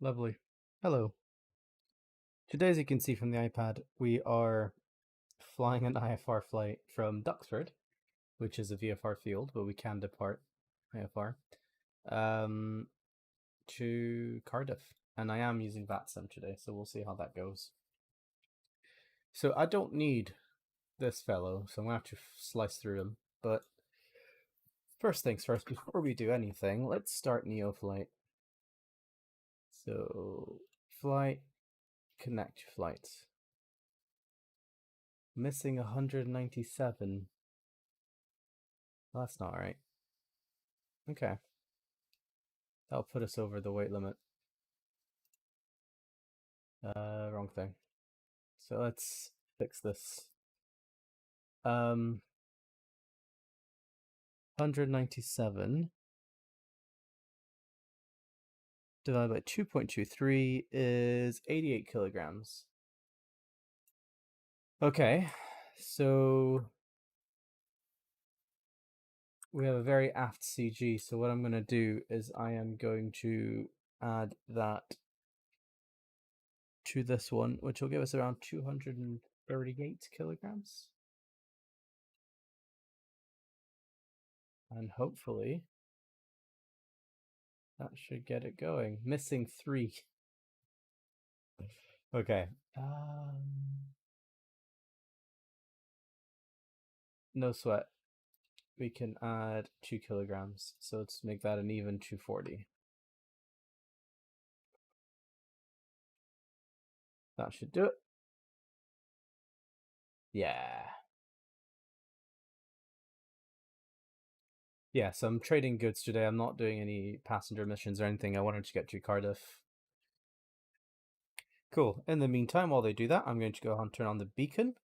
Lovely. Hello. Today, as you can see from the iPad, we are flying an IFR flight from Duxford, which is a VFR field, but we can depart IFR, to Cardiff. And I am using VATSIM today, so we'll see how that goes. So I don't need this fellow, so I'm going to have to slice through him. But first things first, before we do anything, let's start NeoFlight. So flight, connect flight. Missing 197. Well, that's not right. Okay. That'll put us over the weight limit. Wrong thing. So let's fix this. 197 divided by 2.23 is 88 kilograms. Okay, so we have a very aft CG, so what I'm going to do is I am going to add that to this one, which will give us around 238 kilograms. And hopefully that should get it going. Missing 3. Okay. No sweat. We can add 2 kilograms. So let's make that an even 240. That should do it. Yeah. Yeah, so I'm trading goods today. I'm not doing any passenger missions or anything. I wanted to get to Cardiff. Cool. In the meantime, while they do that, I'm going to go and turn on the beacon.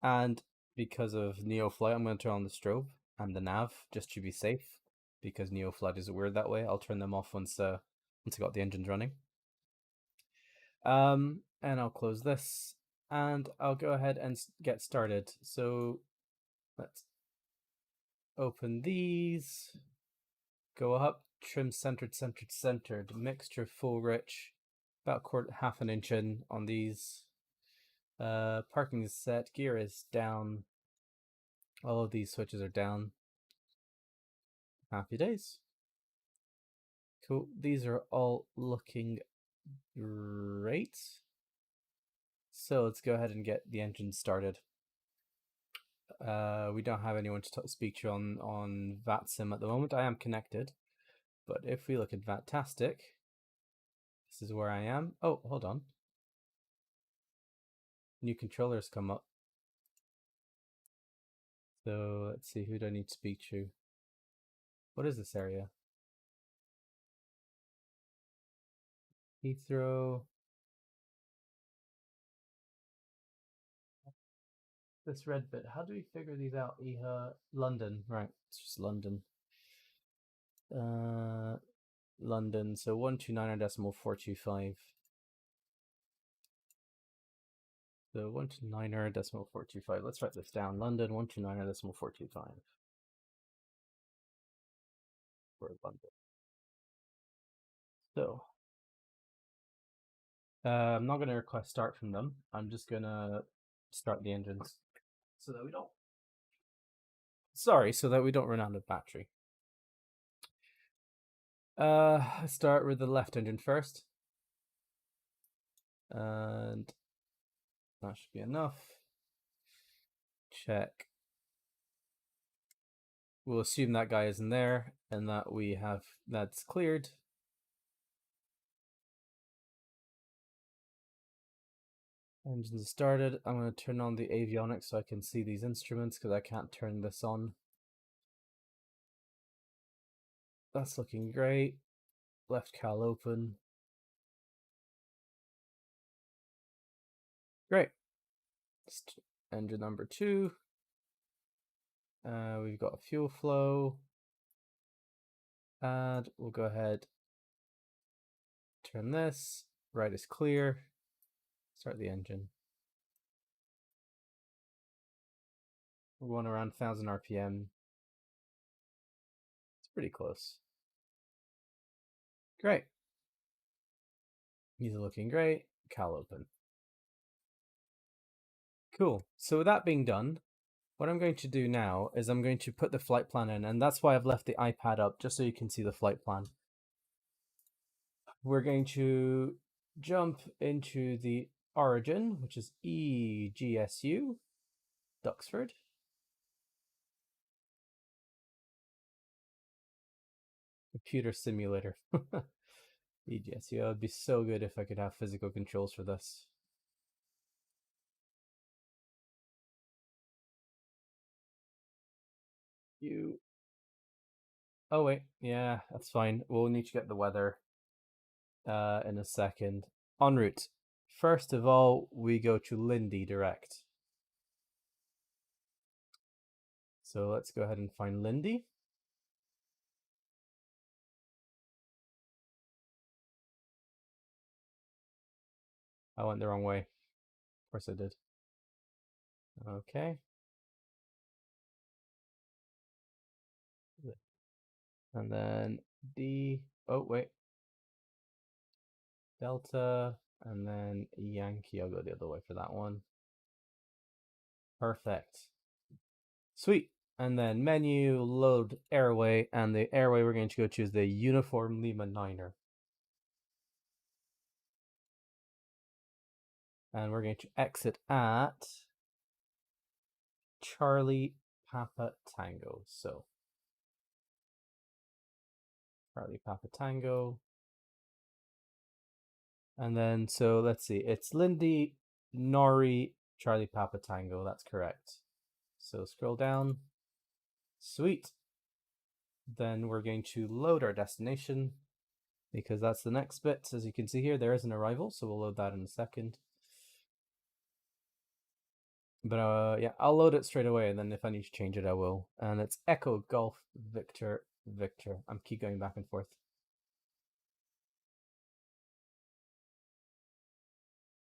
And because of NeoFlight, I'm going to turn on the strobe and the nav just to be safe. Because NeoFlight is weird that way. I'll turn them off once I got the engines running. And I'll close this. And I'll go ahead and get started. So let's open these. Go up, trim centered, centered, centered. Mixture full rich. About half an inch in on these. Parking is set. Gear is down. All of these switches are down. Happy days. Cool. These are all looking great. So let's go ahead and get the engine started. We don't have anyone to speak to on VATSIM at the moment. I am connected. But if we look at VATtastic, this is where I am. Oh, hold on. New controllers come up. So let's see, who do I need to speak to? What is this area? Heathrow. This red bit. How do we figure these out? London. Right, it's just London. London. So 129.425. So 129.425. Let's write this down. London 129.425. For London. So I'm not going to request start from them. I'm just going to start the engines so that we don't. Sorry, so that we don't run out of battery. Start with the left engine first. And that should be enough. Check. We'll assume that guy isn't there and that we have that's cleared. Engines started. I'm going to turn on the avionics so I can see these instruments because I can't turn this on. That's looking great. Left cal open. Great. Engine number 2. We've got fuel flow. And we'll go ahead, turn this. Right is clear. Start the engine. We're going around 1000 RPM. It's pretty close. Great. These are looking great. Cal open. Cool. So with that being done, what I'm going to do now is I'm going to put the flight plan in, and that's why I've left the iPad up, just so you can see the flight plan. We're going to jump into the origin, which is EGCU, Duxford. Computer simulator. EGCU. It would be so good if I could have physical controls for this. Oh wait, yeah, that's fine. We'll need to get the weather in a second. En route. First of all, we go to Ndb direct. So let's go ahead and find Ndb. I went the wrong way. Of course I did. Okay. And then D. Oh, wait. Delta. And then Yankee. I'll go the other way for that one. Perfect. Sweet. And then menu, load airway. And the airway we're going to go to is the Uniform Lima 9er. And we're going to exit at Charlie Papa Tango. So Charlie Papa Tango. And then, so let's see, it's Ndb, Nori, Charlie Papa Tango. That's correct. So scroll down. Sweet. Then we're going to load our destination because that's the next bit. As you can see here, there is an arrival, so we'll load that in a second. But yeah, I'll load it straight away, and then if I need to change it, I will. And it's Echo Golf Victor Victor. I'm keep going back and forth.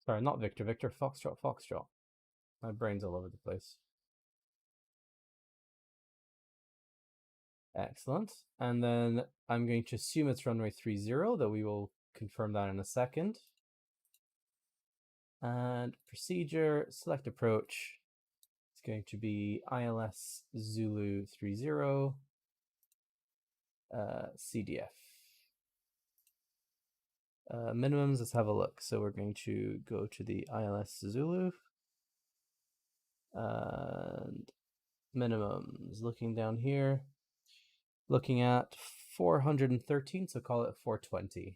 Sorry, not Victor Victor. Foxtrot Foxtrot. My brain's all over the place. Excellent. And then I'm going to assume it's runway 30, though we will confirm that in a second. And procedure, select approach. It's going to be ILS Zulu 30, CDF. Minimums, let's have a look. So we're going to go to the ILS Zulu. And minimums, looking down here. Looking at 413, so call it 420.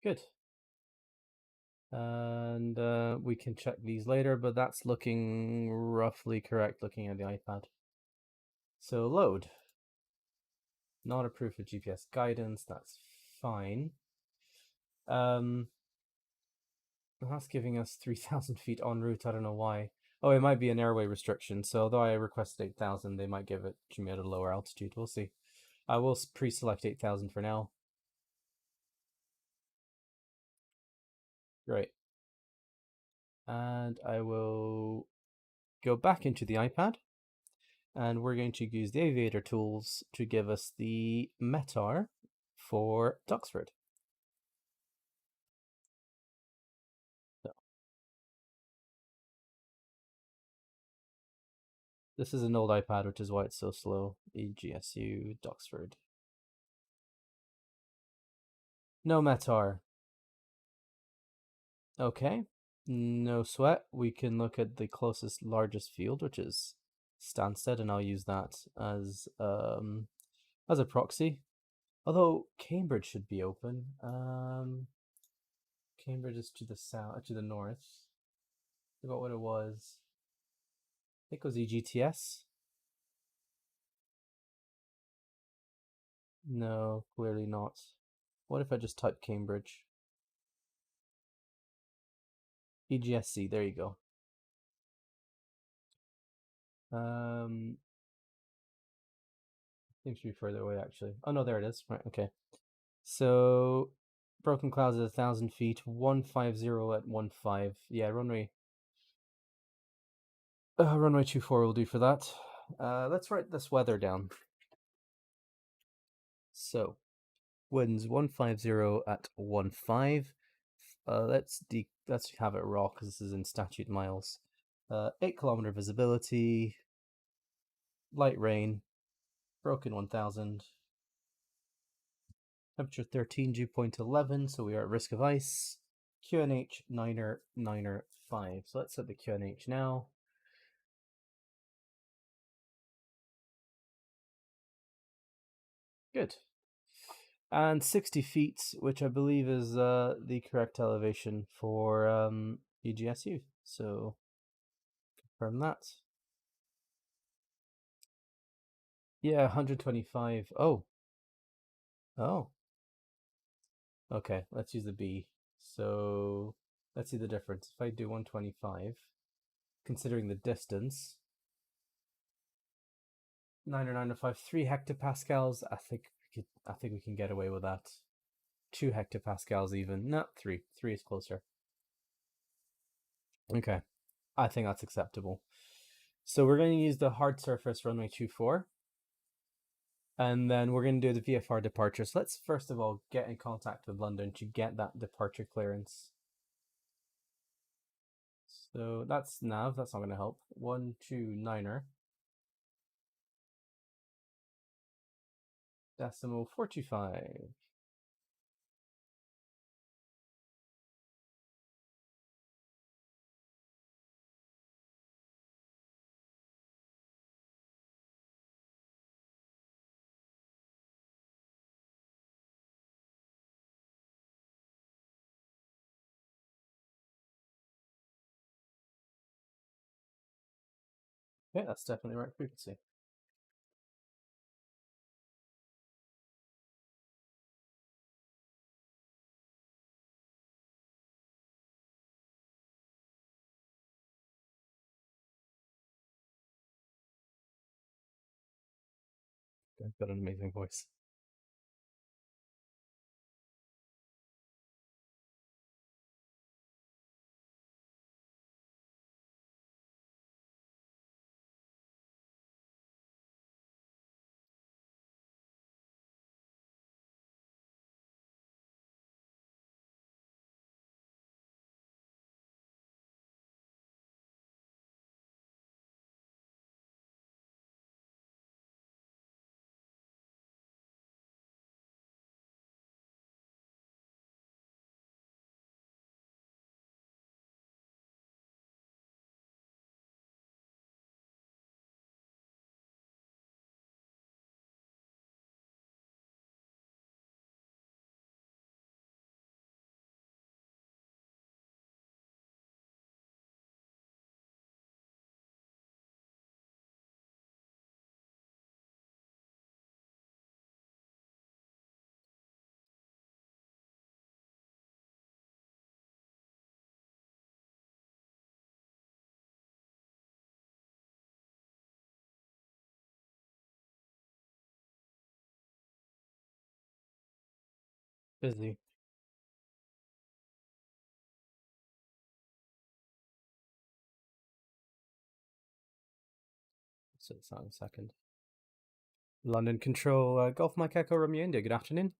Good. And we can check these later, but that's looking roughly correct looking at the iPad. So load. Not approved for GPS guidance, that's fine. That's giving us 3,000 feet en route, I don't know why. Oh, it might be an airway restriction, so although I requested 8,000, they might give it to me at a lower altitude, we'll see. I will pre-select 8,000 for now. Great. And I will go back into the iPad, and we're going to use the aviator tools to give us the METAR for Duxford. So, this is an old iPad, which is why it's so slow. EGCU Duxford. No METAR. Okay, no sweat. We can look at the closest largest field, which is Stansted, and I'll use that as a proxy. Although Cambridge should be open. Cambridge is to the south, to the north. I forgot what it was. I think it was EGTS. No, clearly not. What if I just type Cambridge? EGSC, there you go. Seems to be further away actually. Oh no, there it is. Right, okay. So Broken Clouds at 1,000 feet, 150 at 15. Yeah, runway 24 will do for that. Let's write this weather down. So winds 150 at 15. Let's have it raw because this is in statute miles. 8 kilometer visibility, light rain, broken 1000. Temperature 13, dew point 11, so we are at risk of ice. QNH 9er 5. So let's set the QNH now. Good. And 60 feet, which I believe is the correct elevation for EGSU. So confirm that. Yeah, 125. Oh. Oh. Okay, let's use the B. So let's see the difference. If I do 125, considering the distance, 9 or 9 or 5, 3 hectopascals. I think we can get away with that. 2 hectopascals even. No, 3. 3 is closer. Okay, I think that's acceptable. So we're going to use the hard surface runway 24. And then we're going to do the VFR departure. So let's first of all get in contact with London to get that departure clearance. So that's nav. That's not going to help. 129er. Decimal 425. Okay, that's definitely right frequency. I've got an amazing voice. Busy. So it's not a second. London Control, Golf Mike Echo Romeo India. Good afternoon.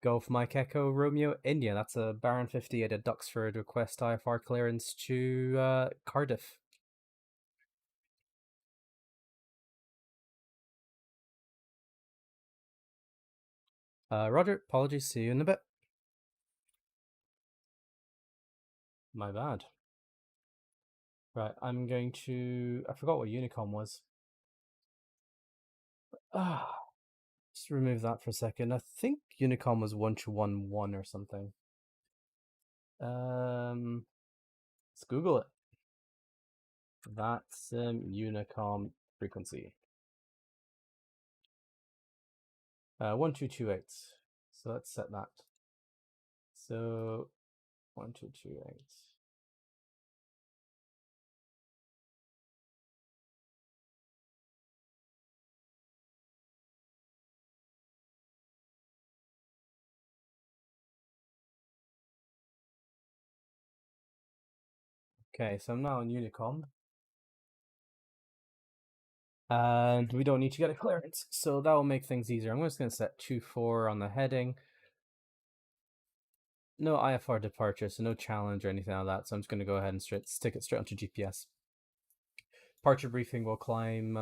Golf Mike Echo Romeo India. That's a Baron 58 at Duxford. Request IFR clearance to Cardiff. Roger. Apologies. See you in a bit. My bad. Right, I'm going to. I forgot what Unicom was. Just remove that for a second. I think Unicom was 1211 or something. Let's Google it. That's Unicom frequency. 1228. So let's set that. So 1228. Okay, so I'm now on Unicom. And we don't need to get a clearance, so that will make things easier. I'm just going to set 2-4 on the heading. No IFR departure, so no challenge or anything like that. So I'm just going to go ahead and stick it straight onto GPS. Departure briefing will climb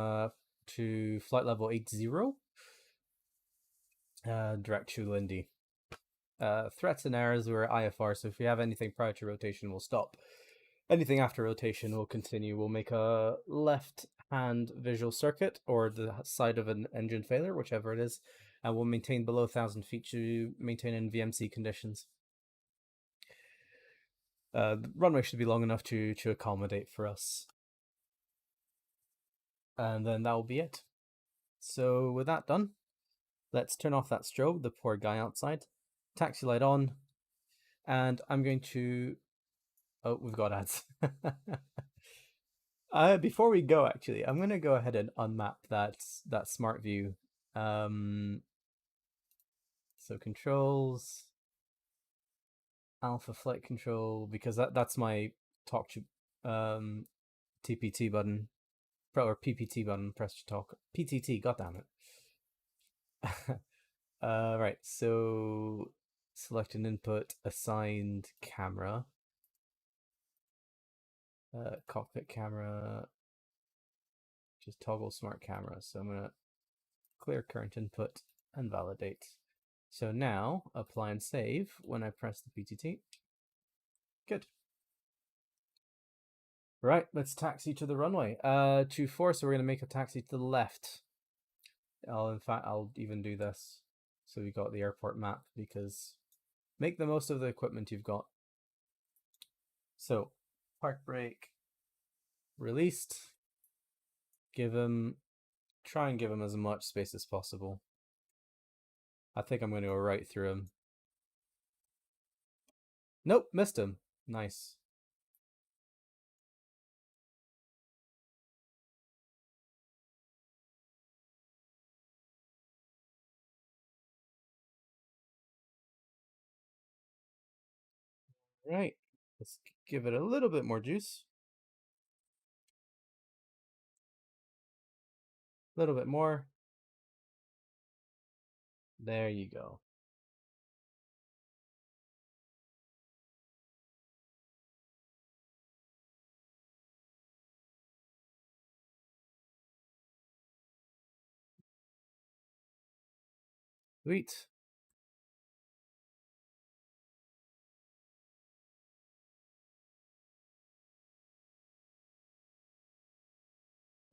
to flight level 80, direct to Lindy. Threats and errors were IFR, so if we have anything prior to rotation, we'll stop. Anything after rotation will continue. We'll make a left-hand visual circuit or the side of an engine failure, whichever it is, and we'll maintain below 1,000 feet to maintain in VMC conditions. The runway should be long enough to accommodate for us. And then that will be it. So with that done, let's turn off that strobe, the poor guy outside. Taxi light on, and I'm going to... Oh, we've got ads. Before we go, actually, I'm going to go ahead and unmap that smart view. So controls, alpha flight control, because that's my talk to TPT button, or PPT button, press to talk. PTT, goddammit. Right, so select an input, assigned camera, cockpit camera, just toggle smart camera. So I'm going to clear current input and validate. So now apply and save when I press the PTT. Good. Right, let's taxi to the runway. 2-4, so we're going to make a taxi to the left. I'll even do this. So we got the airport map, because make the most of the equipment you've got. So park brake, released. Try and give him as much space as possible. I think I'm going to go right through him. Nope, missed him. Nice. Right, let's give it a little bit more juice. A little bit more. There you go. Sweet.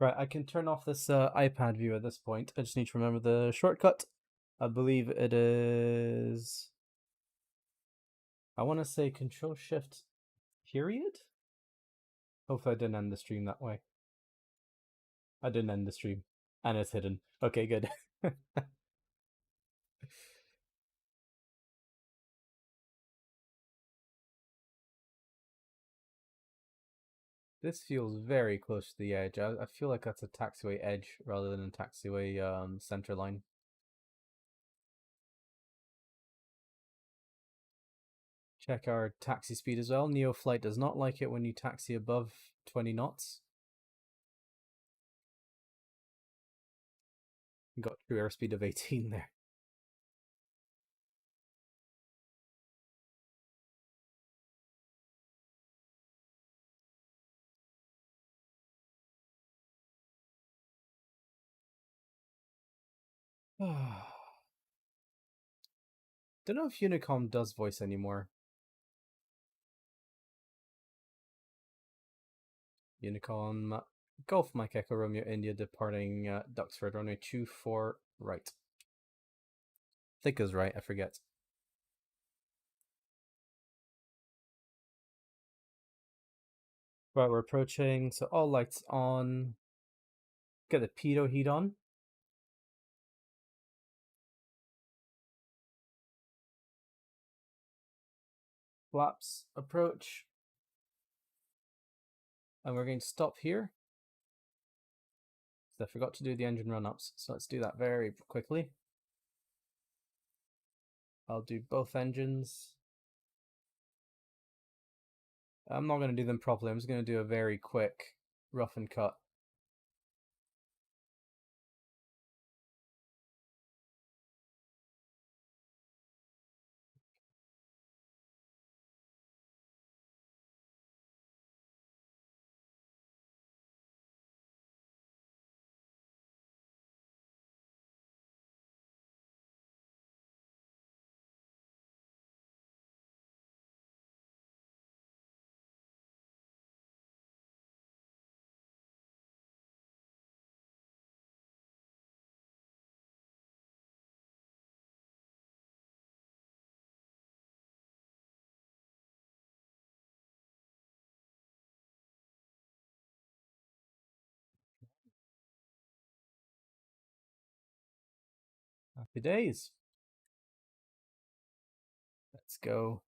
Right, I can turn off this iPad view at this point. I just need to remember the shortcut. I believe it is... I want to say Control Shift period? Hopefully I didn't end the stream that way. I didn't end the stream. And it's hidden. Okay, good. This feels very close to the edge. I feel like that's a taxiway edge rather than a taxiway center line. Check our taxi speed as well. NeoFlight does not like it when you taxi above 20 knots. Got true airspeed of 18 there. Don't know if Unicom does voice anymore. Unicom, Golf Mike Echo Romeo India departing Duxford, runway 24 right. I think is right, I forget. Right, we're approaching, so all lights on. Get the pitot heat on. Flaps approach. And we're going to stop here. So I forgot to do the engine run-ups, so let's do that very quickly. I'll do both engines. I'm not going to do them properly, I'm just going to do a very quick rough and cut. Happy days. Let's go.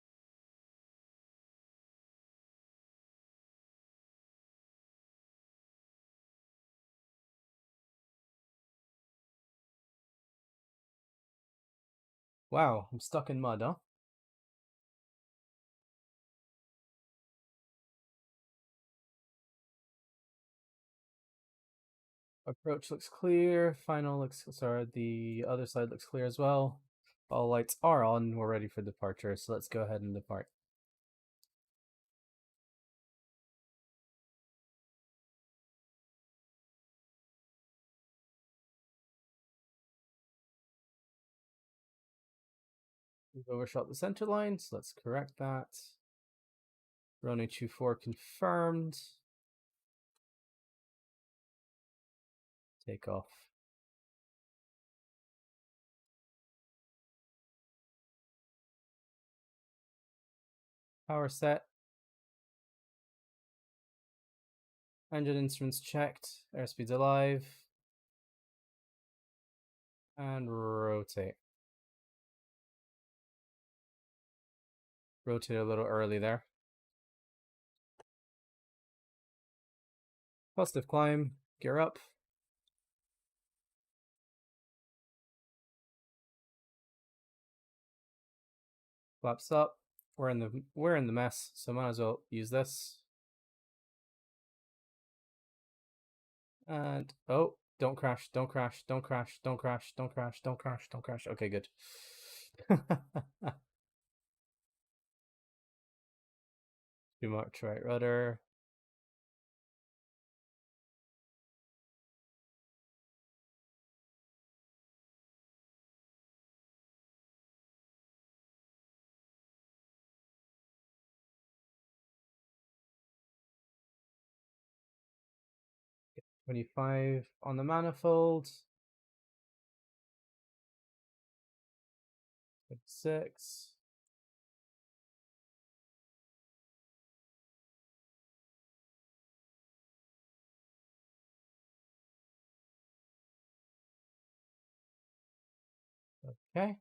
Wow, I'm stuck in mud, huh? Approach looks clear. Final looks, sorry, the other side looks clear as well. All lights are on. We're ready for departure, so let's go ahead and depart. We've overshot the center line, so let's correct that. Runway 24 confirmed. Take off. Power set. Engine instruments checked. Airspeed's alive. And rotate. Rotate a little early there. Positive climb. Gear up. Flaps up. We're in the mess, so might as well use this. And oh, don't crash, don't crash, don't crash, don't crash, don't crash, don't crash, don't crash. Okay, good. Too much right rudder. Get 25 on the manifold. 6. Okay.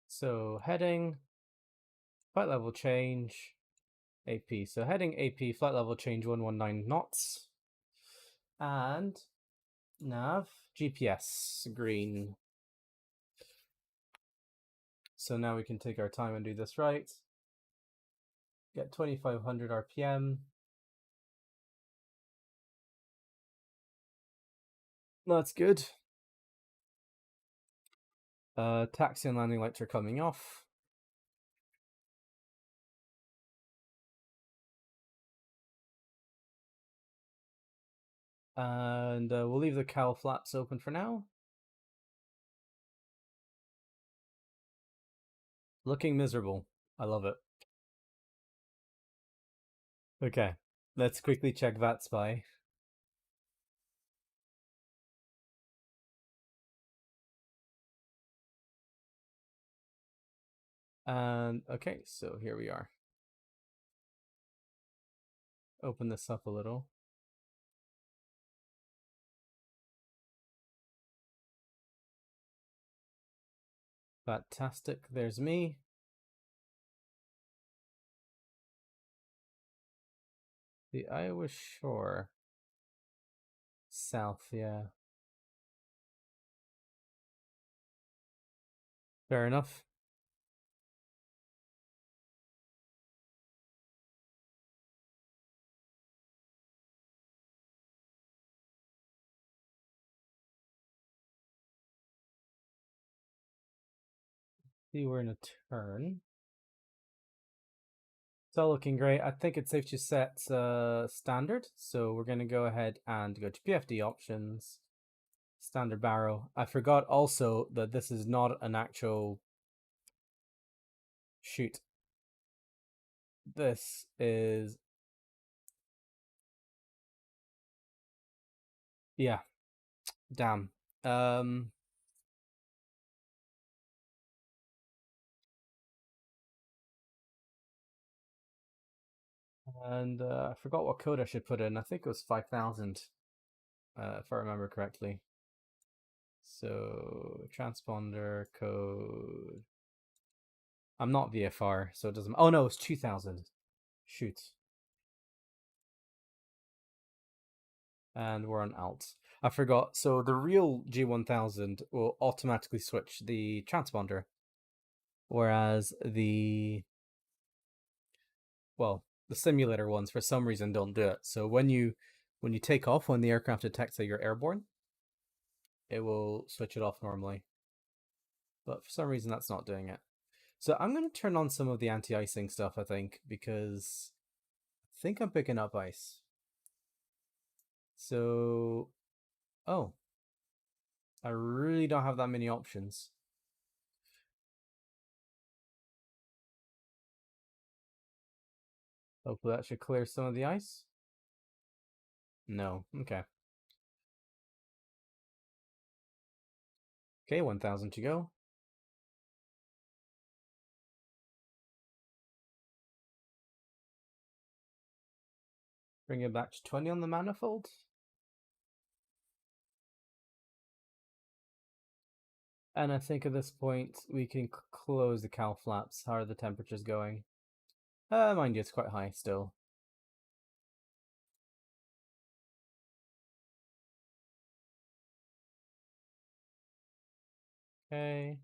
So heading, flight level change, AP. So heading AP, flight level change 119 knots. And nav, GPS, green. So now we can take our time and do this right. Get 2500 RPM. That's good. Taxi and landing lights are coming off. And we'll leave the cowl flaps open for now. Looking miserable. I love it. Okay, let's quickly check VAT Spy. And okay, so here we are. Open this up a little. Fantastic. There's me. The Iowa Shore. South, yeah. Fair enough. See, we're in a turn. It's all looking great. I think it's safe to set standard. So we're going to go ahead and go to PFD options, standard barrel. I forgot also that this is not an actual shoot. This is, yeah, damn. And I forgot what code I should put in. I think it was 5000, if I remember correctly. So transponder code. I'm not VFR, so it doesn't. Oh no, it's 2000. Shoot. And we're on alt. I forgot. So the real G1000 will automatically switch the transponder, whereas the simulator ones for some reason don't do it. So when you take off, when the aircraft detects that you're airborne, it will switch it off normally. But for some reason that's not doing it. So I'm going to turn on some of the anti-icing stuff, I think, because I think I'm picking up ice. So, oh, I really don't have that many options. Hopefully that should clear some of the ice. No, okay. Okay, 1000 to go. Bring it back to 20 on the manifold. And I think at this point we can close the cowl flaps. How are the temperatures going? Mind you, it's quite high still. Okay.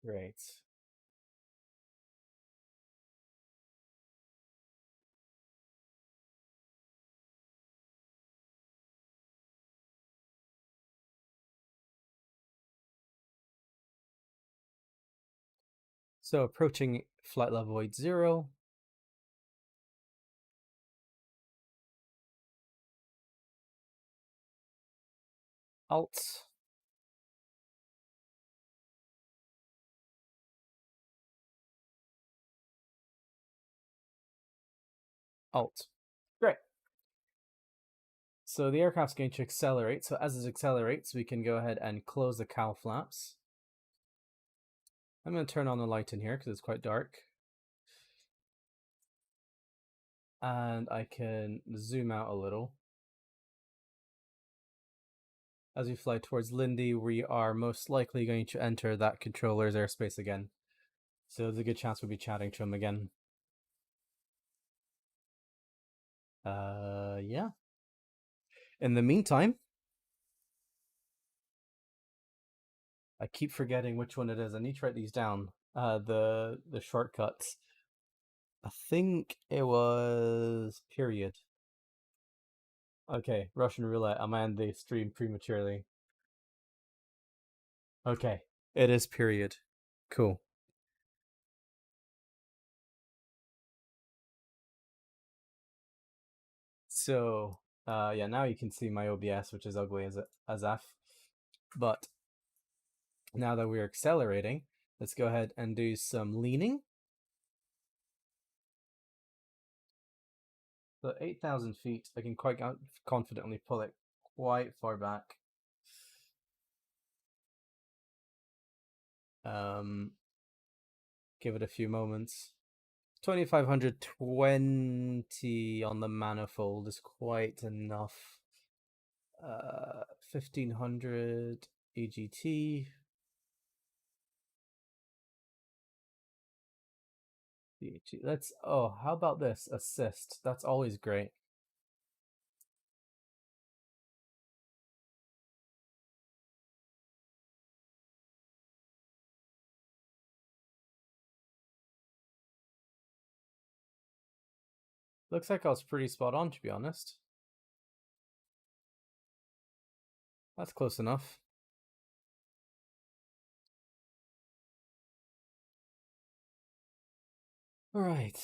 Great. So approaching flight level 80. Alt. Alt. Great. So the aircraft's going to accelerate. So as it accelerates, we can go ahead and close the cowl flaps. I'm going to turn on the light in here because it's quite dark. And I can zoom out a little. As we fly towards Lindy, we are most likely going to enter that controller's airspace again. So there's a good chance we'll be chatting to him again. Yeah. In the meantime, I keep forgetting which one it is. I need to write these down. The shortcuts. I think it was period. Okay, Russian roulette. I'm end the stream prematurely. Okay, it is period. Cool. So, yeah, now you can see my OBS, which is ugly as F. But now that we're accelerating, let's go ahead and do some leaning. So 8,000 feet, I can quite confidently pull it quite far back. Give it a few moments. 2,520 on the manifold is quite enough. 1,500 EGT. Let's, oh, how about this? Assist. That's always great. Looks like I was pretty spot on, to be honest. That's close enough. All right.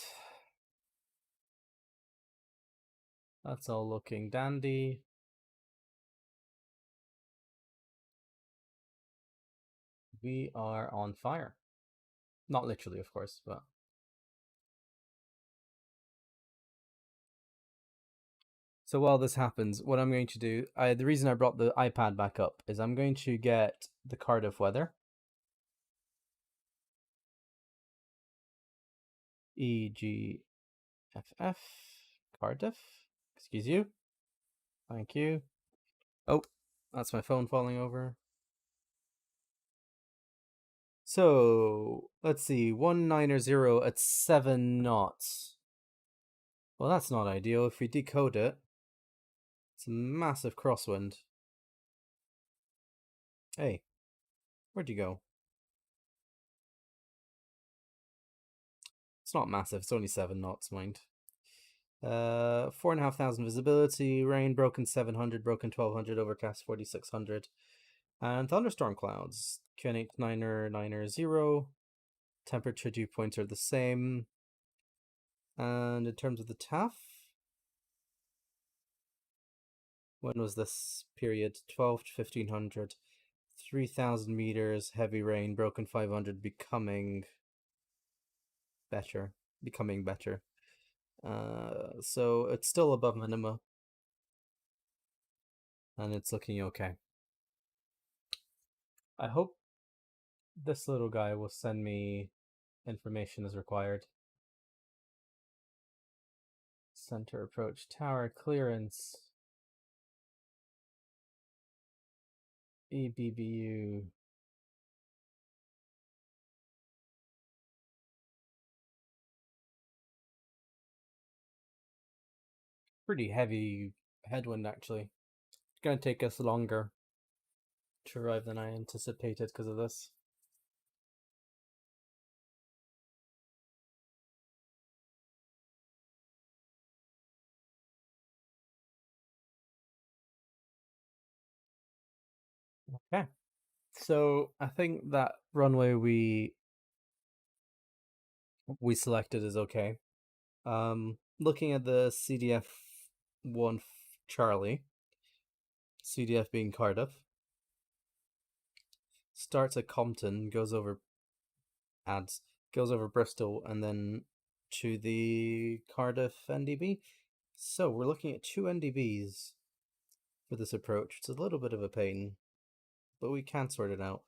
That's all looking dandy. We are on fire. Not literally, of course, but... So while this happens, what I'm going to do, the reason I brought the iPad back up is I'm going to get the Cardiff weather. EGFF, Cardiff. Excuse you. Thank you. Oh, that's my phone falling over. So, let's see, 190 at 7 knots. Well, that's not ideal. If we decode it, it's a massive crosswind. Hey, where'd you go? It's not massive, it's only 7 knots, mind. 4,500 visibility, rain broken 700, broken 1200, overcast 4600, and thunderstorm clouds. QNH 990. Temperature dew points are the same. And in terms of the TAF, when was this period? 12 to 1500, 3000 meters, heavy rain, broken 500, becoming better. So it's still above minima, and it's looking okay. I hope this little guy will send me information as required. Center approach tower clearance. EBBU. Pretty heavy headwind, actually. It's going to take us longer to arrive than I anticipated because of this. Okay. So I think that runway we selected is okay. Looking at the CDF 1 Charlie, CDF being Cardiff, starts at Compton, goes over Bristol, and then to the Cardiff Ndb. So we're looking at 2 Ndbs for this approach. It's a little bit of a pain, but we can sort it out.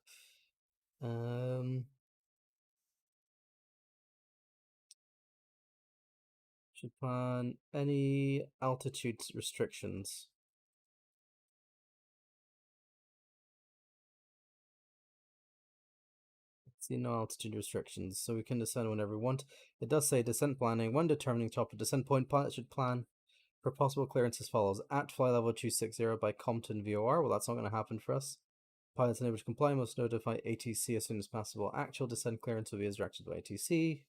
Japan, any altitude restrictions? See, no altitude restrictions, so we can descend whenever we want. It does say descent planning. When determining top of descent point, pilot should plan for possible clearance as follows. At fly level 260 by Compton VOR. Well, that's not going to happen for us. Pilots unable to comply must notify ATC as soon as possible. Actual descent clearance will be as directed by ATC.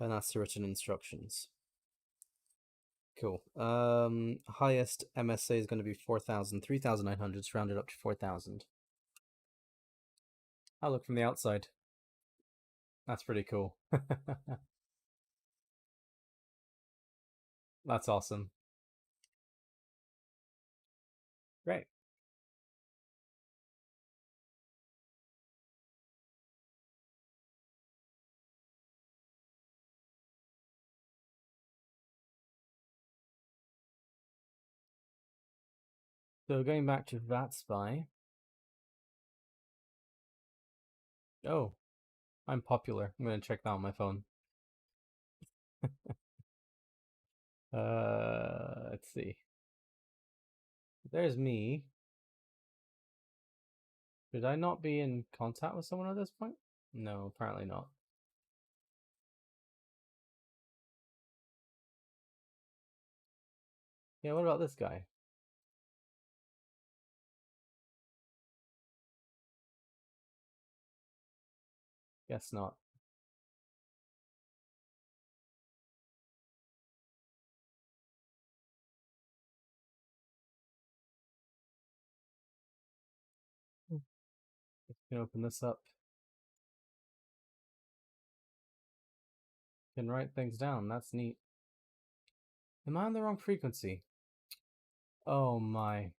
And that's the written instructions. Cool. Highest MSA is going to be 4,000. 3,900 is rounded up to 4,000. I'll look from the outside. That's pretty cool. That's awesome. Great. So going back to VATSPY. Oh, I'm popular. I'm going to check that on my phone. Let's see. There's me. Should I not be in contact with someone at this point? No, apparently not. Yeah, what about this guy? Guess not. Let's open this up. Can write things down. That's neat. Am I on the wrong frequency? Oh my.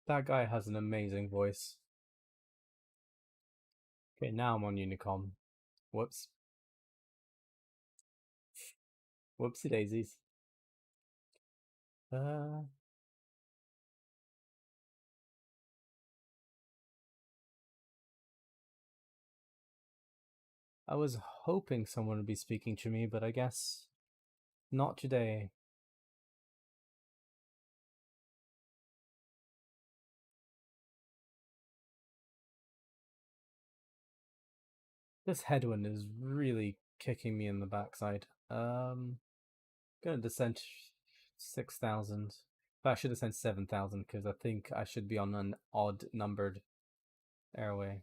That guy has an amazing voice. Okay, now I'm on Unicom. Whoops. Whoopsie daisies. I was hoping someone would be speaking to me, but I guess not today. This headwind is really kicking me in the backside. Gonna descend 6,000. But I should have sent 7,000 because I think I should be on an odd numbered airway.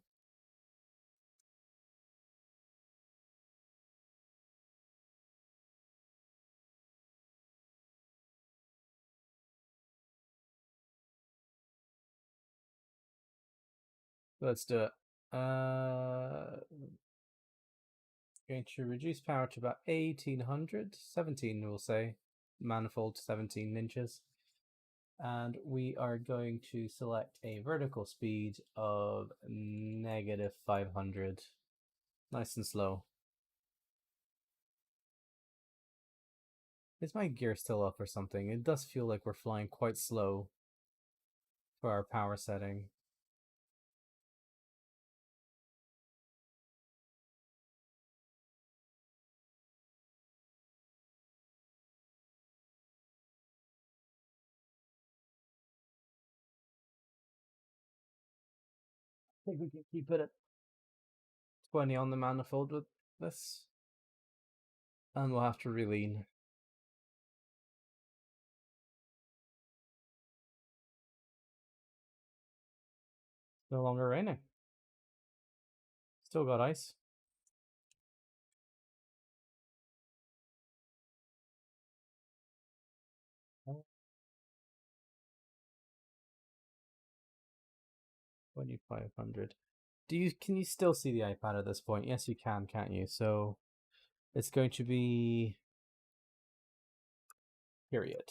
Let's do it. Going to reduce power to about 1800, 17 we'll say, manifold 17 inches. And we are going to select a vertical speed of negative 500. Nice and slow. Is my gear still up or something? It does feel like we're flying quite slow for our power setting. I think we can keep it at 20 on the manifold with this. And we'll have to relean. It's no longer raining. Still got ice. Oh, 2,500. Can you still see the iPad at this point? Yes, you can, can't you? So it's going to be period.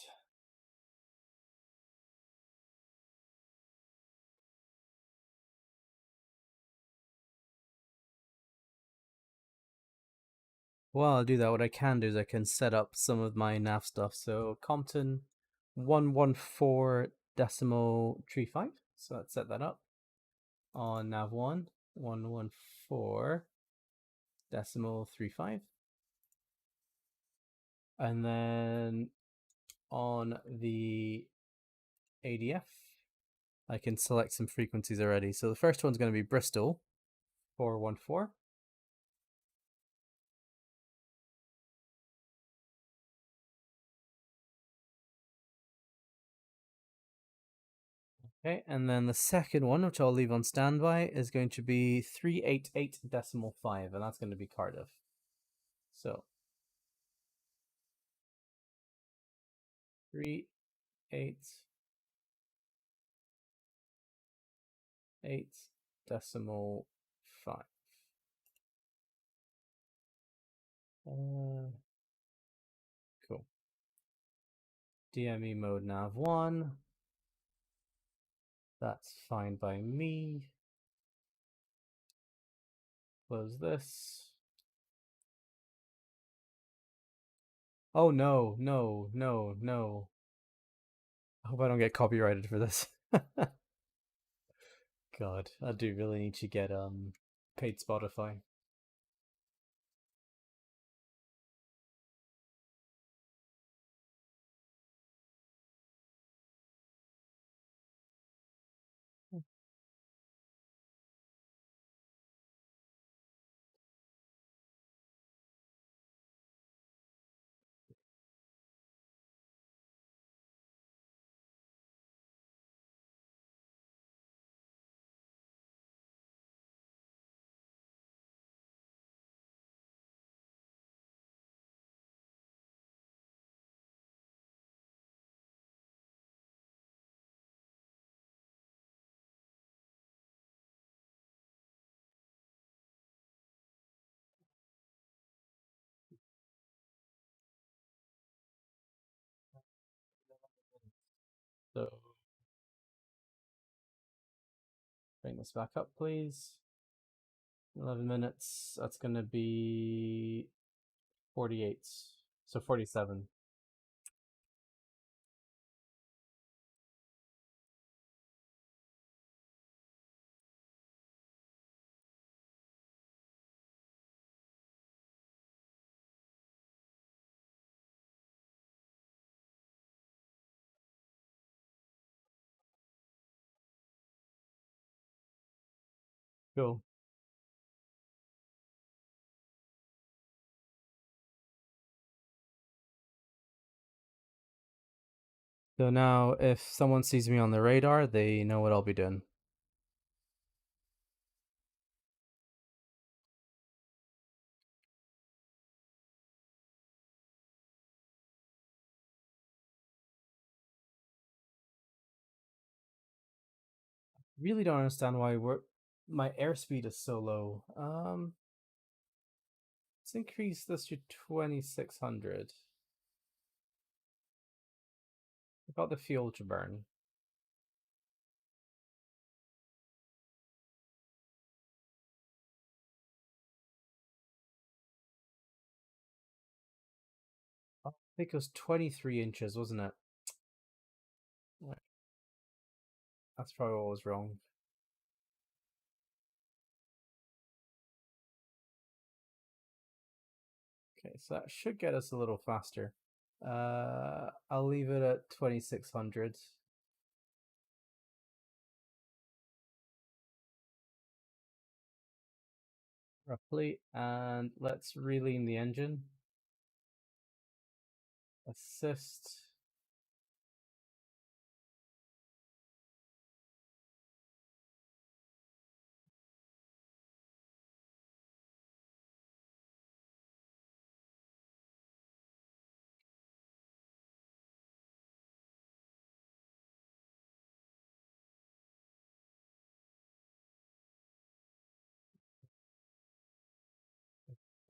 While I'll do that, what I can do is I can set up some of my nav stuff. So Compton 114.35. So let's set that up on nav 114.35. And then on the ADF, I can select some frequencies already. So the first one's going to be Bristol 414. Okay, and then the second one, which I'll leave on standby, is going to be 388.5, and that's going to be Cardiff. So 388.5. Cool. DME mode nav 1. That's fine by me. Close this. Oh no, no, no, no. I hope I don't get copyrighted for this. God, I do really need to get paid Spotify. So this back up, please. 11 minutes. That's going to be 48. So 47. Cool. So now if someone sees me on the radar, they know what I'll be doing. Really don't understand why my airspeed is so low. Let's increase this to 2600. I've got the fuel to burn. I think it was 23 inches, wasn't it? That's probably what was wrong. Okay, so that should get us a little faster. I'll leave it at 2600. Roughly, and let's relean the engine. Assist.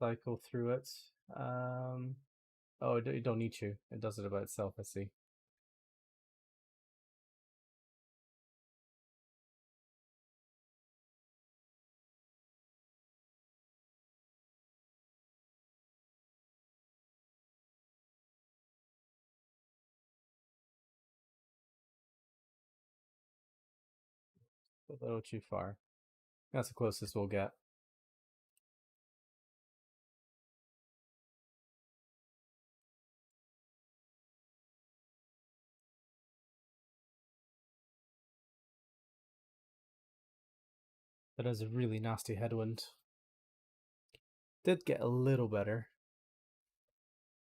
Cycle through it. Oh, you don't need to. It does it by itself, I see. A little too far. That's the closest we'll get. That is a really nasty headwind. Did get a little better.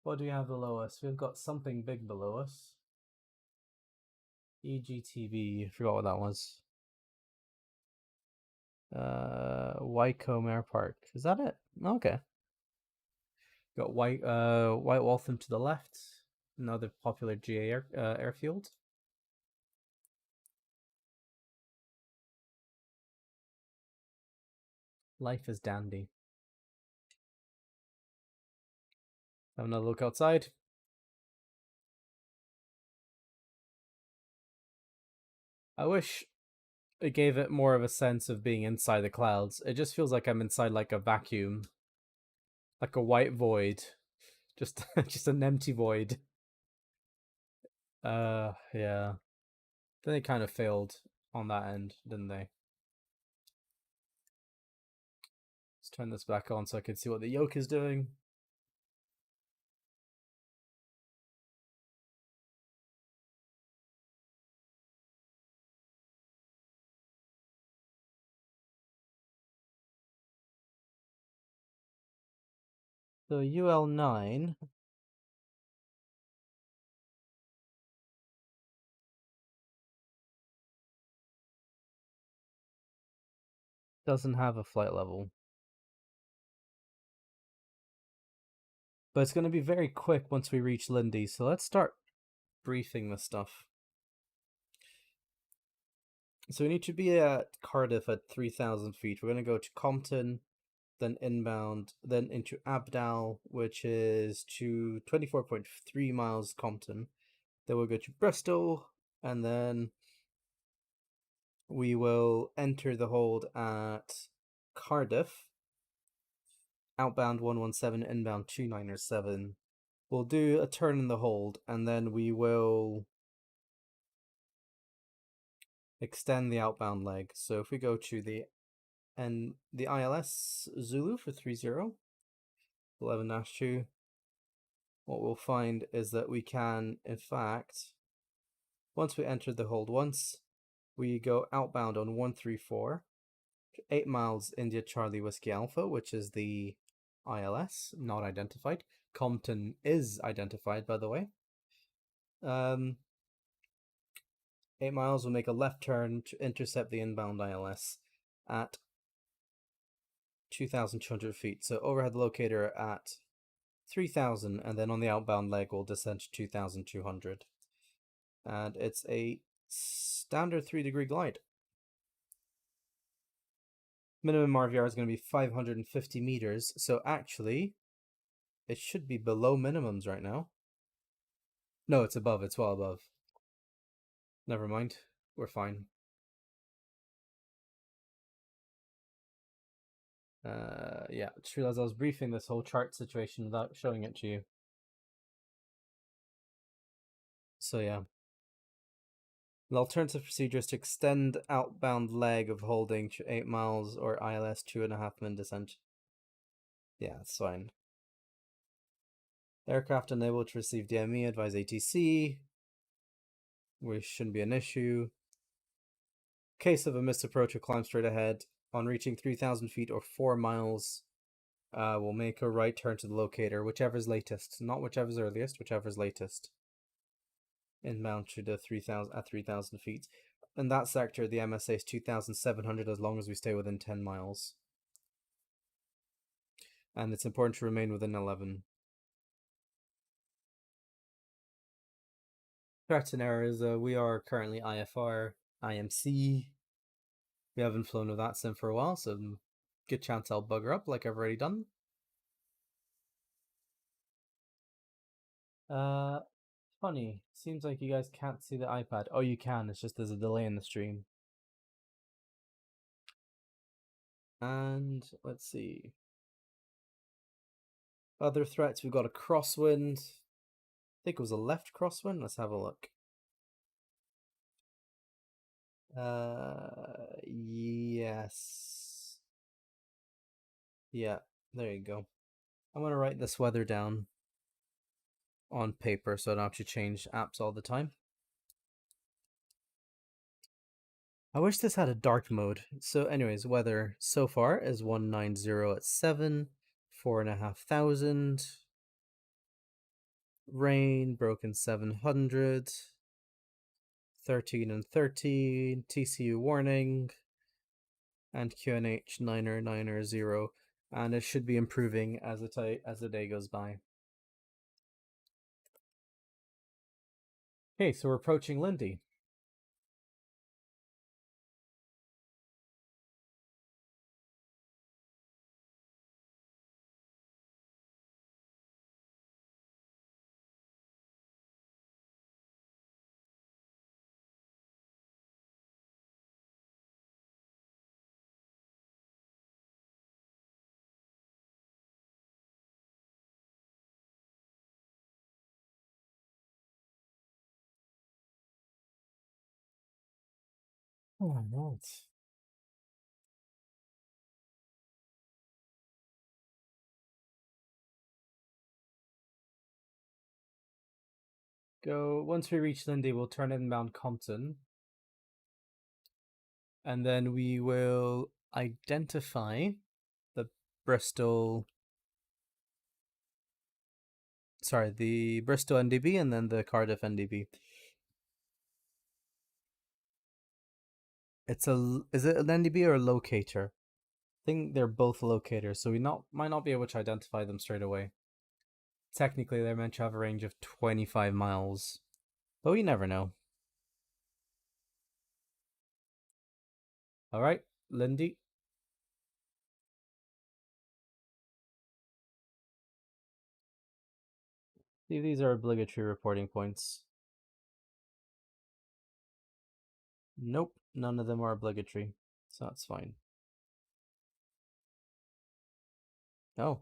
What do we have below us? We've got something big below us. EGTB, I forgot what that was. Wycombe Airpark. Is that it? Okay. Got White Waltham to the left. Another popular GA airfield. Life is dandy. Have another look outside. I wish it gave it more of a sense of being inside the clouds. It just feels like I'm inside like a vacuum, like a white void, just just an empty void. Yeah. Then they kind of failed on that end, didn't they? Let's turn this back on so I can see what the yoke is doing. So UL9 doesn't have a flight level. But it's going to be very quick once we reach Lindy, so let's start briefing this stuff. So we need to be at Cardiff at 3,000 feet. We're going to go to Compton, then inbound, then into Abdal, which is to 24.3 miles Compton. Then we'll go to Bristol, and then we will enter the hold at Cardiff, outbound 117, inbound 297. We'll do a turn in the hold, and then we will extend the outbound leg. So if we go to the ILS Zulu for 30, 11-2, what we'll find is that we can, in fact, once we enter the hold once, we go outbound on 134, 8 miles India Charlie Whiskey Alpha, which is the ILS, not identified. Compton is identified, by the way. 8 miles, we'll make a left turn to intercept the inbound ILS at 2,200 feet. So overhead locator at 3,000, and then on the outbound leg, we'll descend to 2,200. And it's a standard 3-degree glide. Minimum RVR is going to be 550 meters, so actually, it should be below minimums right now. No, it's above, it's well above. Never mind, we're fine. Yeah, just realized I was briefing this whole chart situation without showing it to you. So yeah. The alternative procedure is to extend outbound leg of holding to 8 miles or ILS 2.5 min descent. Yeah, it's fine. Aircraft unable to receive DME, advise ATC. Which shouldn't be an issue. Case of a missed approach or climb straight ahead. On reaching 3,000 feet or 4 miles, we'll make a right turn to the locator, whichever's latest. Not whichever's earliest, whichever's latest. Inbound to the 3,000 at 3,000 feet. In that sector, the MSA is 2,700 as long as we stay within 10 miles. And it's important to remain within 11. Threats and errors, we are currently IFR, IMC. We haven't flown with that sim for a while, so good chance I'll bugger up like I've already done. Funny. Seems like you guys can't see the iPad. Oh, you can. It's just there's a delay in the stream. And let's see. Other threats, we've got a crosswind. I think it was a left crosswind. Let's have a look. Yes. Yeah, there you go. I'm gonna write this weather down on paper so I don't have to change apps all the time. I wish this had a dark mode. So anyways, weather so far is 190 at 7, 4,500. Rain, broken 700. 13 and 13, TCU warning, and QNH 990, and it should be improving as the day goes by. Okay, so we're approaching Lindy. Oh, right. Go once we reach Lindy, we'll turn inbound Compton, and then we will identify the Bristol. Sorry, the Bristol Ndb and then the Cardiff Ndb. Is it an Ndb or a locator? I think they're both locators, so we might not be able to identify them straight away. Technically, they're meant to have a range of 25 miles, but we never know. All right, Lindy. See, these are obligatory reporting points. Nope, none of them are obligatory, so that's fine. Oh.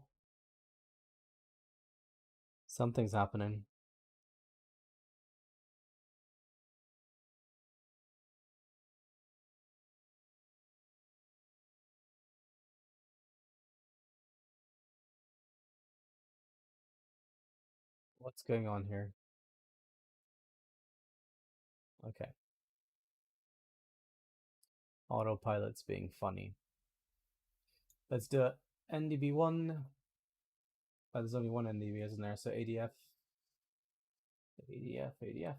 Something's happening. What's going on here? Okay. Autopilot's being funny. Let's do it. NDB1. Oh, there's only one NDB, isn't there? So ADF. ADF.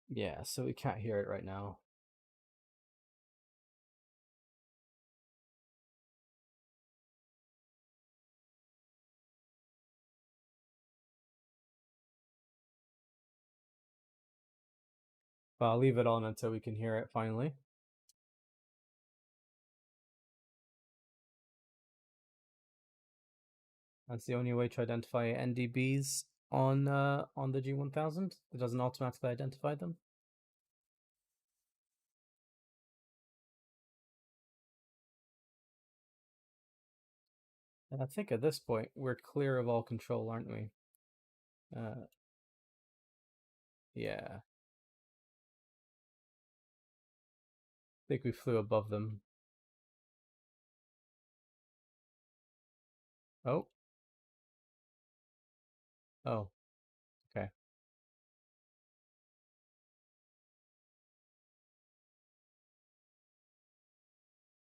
Yeah, so we can't hear it right now. But I'll leave it on until we can hear it finally. That's the only way to identify NDBs on the G1000. It doesn't automatically identify them. And I think at this point we're clear of all control, aren't we? Yeah. I think we flew above them. Oh. Oh. Okay.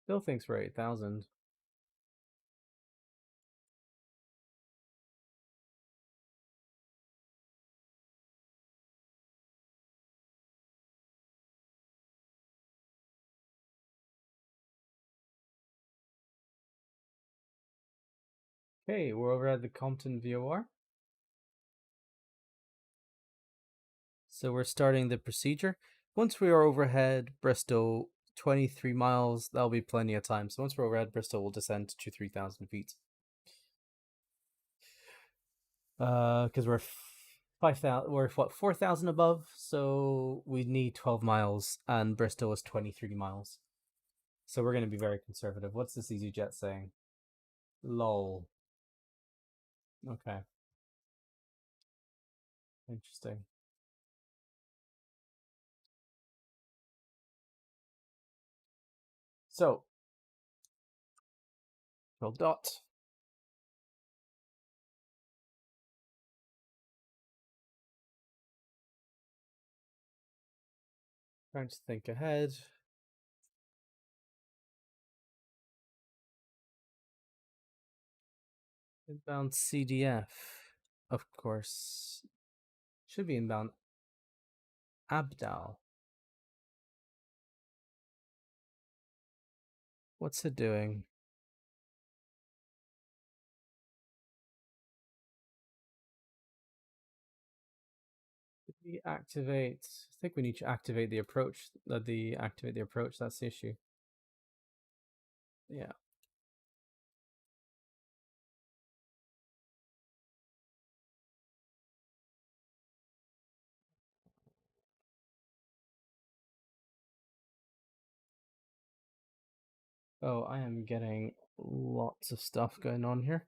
Still thinks we're 8,000. Okay, we're over at the Compton VOR. So we're starting the procedure. Once we are overhead Bristol, 23 miles, that'll be plenty of time. So once we're overhead Bristol, we'll descend to 3,000 feet. Because we're 5,000, we're what, 4,000 above, so we need 12 miles, and Bristol is 23 miles. So we're going to be very conservative. What's this EasyJet saying? Lol. Okay. Interesting. So, full dot. Trying to think ahead. Inbound CDF, of course. Should be inbound Abdal. What's it doing? Did we activate? I think we need to activate the approach. Activate the approach. That's the issue. Yeah. Oh, I am getting lots of stuff going on here.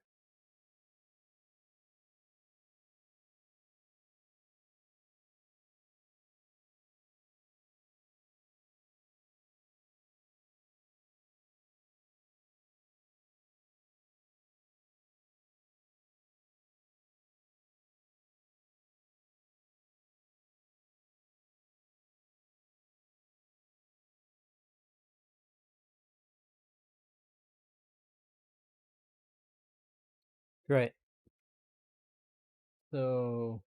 Great. So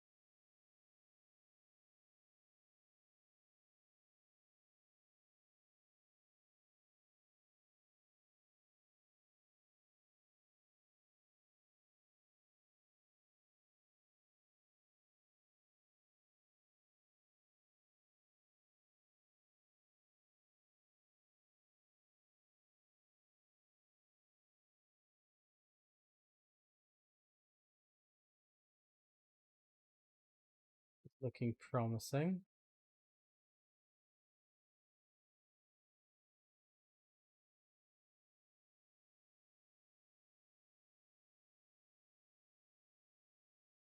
Looking promising.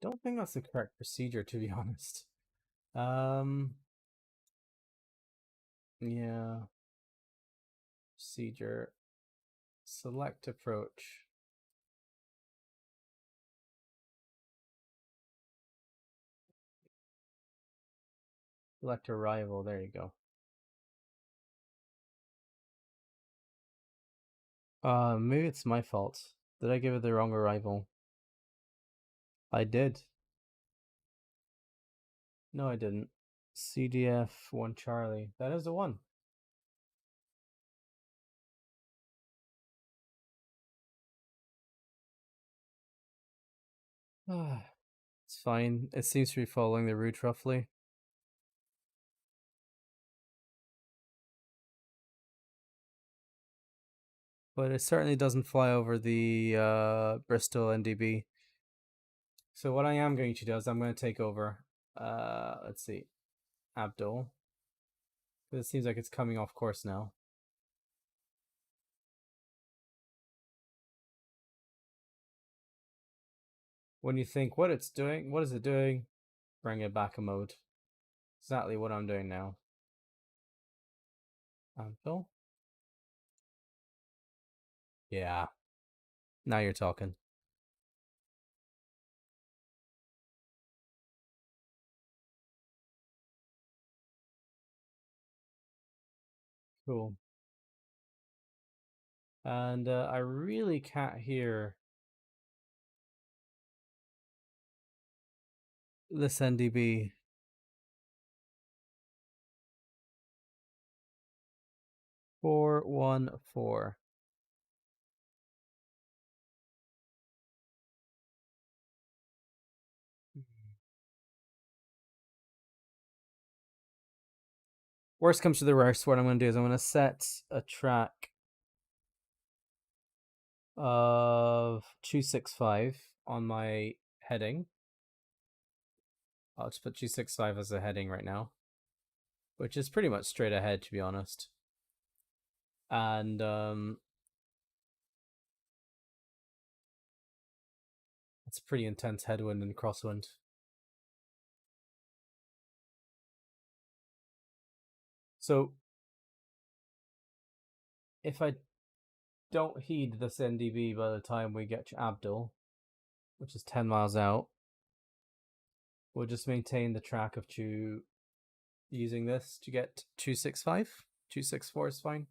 Don't think that's the correct procedure, to be honest. Yeah. Procedure. Select approach. Select arrival. There you go. Maybe it's my fault. Did I give it the wrong arrival? I did. No, I didn't. CDF 1 Charlie. That is the one. It's fine. It seems to be following the route roughly. But it certainly doesn't fly over the Bristol NDB. So what I am going to do is I'm going to take over. Let's see, Abdul. It seems like it's coming off course now. When you think what it's doing, what is it doing? Bring it back a mode. Exactly what I'm doing now. Abdul. Yeah. Now you're talking. Cool. And I really can't hear this NDB. Four 414. Worst comes to the worst, what I'm going to do is I'm going to set a track of 265 on my heading. I'll just put 265 as a heading right now, which is pretty much straight ahead, to be honest. And it's a pretty intense headwind and crosswind. So if I don't heed this NDB by the time we get to Abdul, which is 10 miles out, we'll just maintain the track of using this to get 265. 264 is fine.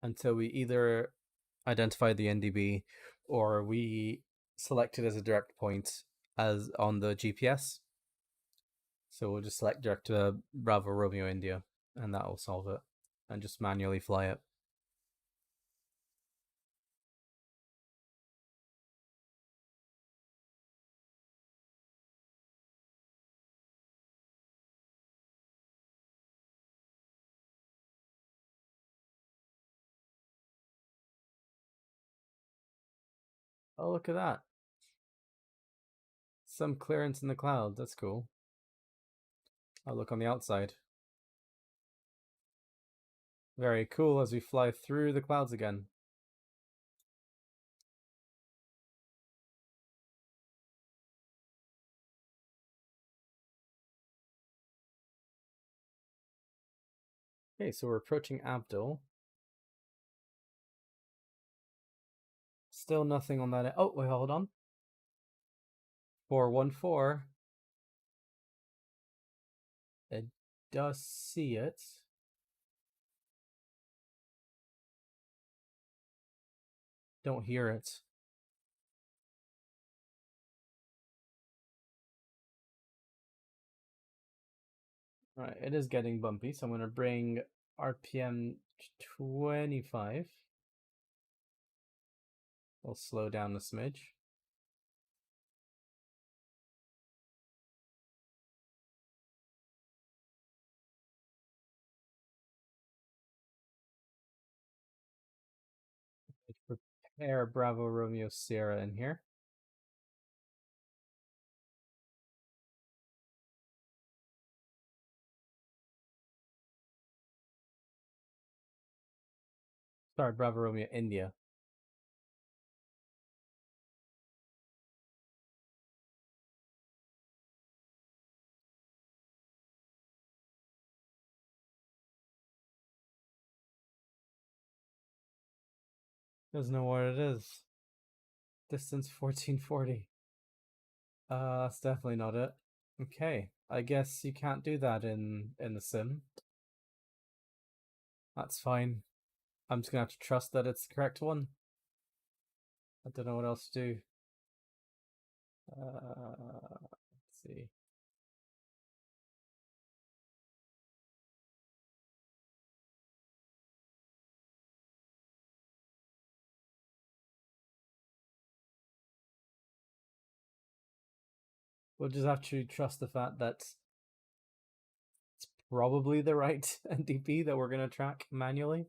Until we either identify the NDB or we select it as a direct point as on the GPS. So we'll just select direct to Bravo Romeo India, and that will solve it, and just manually fly it. Oh, look at that. Some clearance in the clouds. That's cool. I'll look on the outside. Very cool as we fly through the clouds again. Okay, so we're approaching Abdul. Still nothing on that. Oh, wait, hold on. 414. It does see it. Don't hear it. Right, it is getting bumpy, so I'm going to bring RPM 25. We'll slow down a smidge. Prepare Bravo Romeo Sierra in here. Sorry, Bravo Romeo India. Doesn't know what it is. Distance 1440. That's definitely not it. Okay, I guess you can't do that in the sim. That's fine. I'm just gonna have to trust that it's the correct one. I don't know what else to do. Let's see. We'll just have to trust the fact that it's probably the right NDB that we're gonna track manually.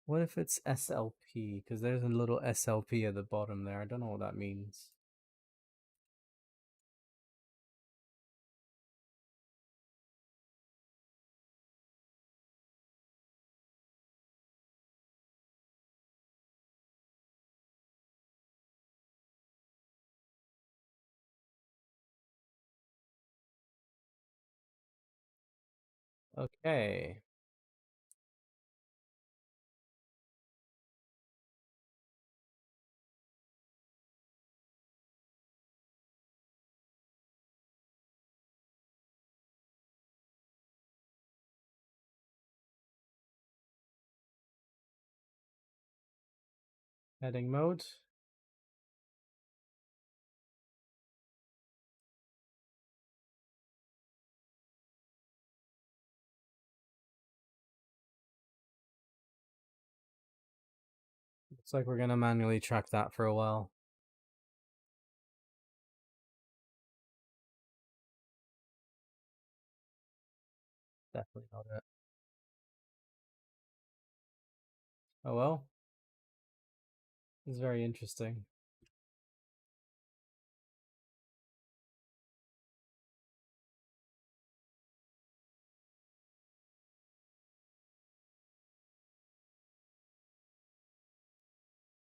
What if it's SLP? Because there's a little SLP at the bottom there. I don't know what that means. Okay. Heading mode. Looks like we're gonna manually track that for a while. Definitely not it. Oh well. It's very interesting.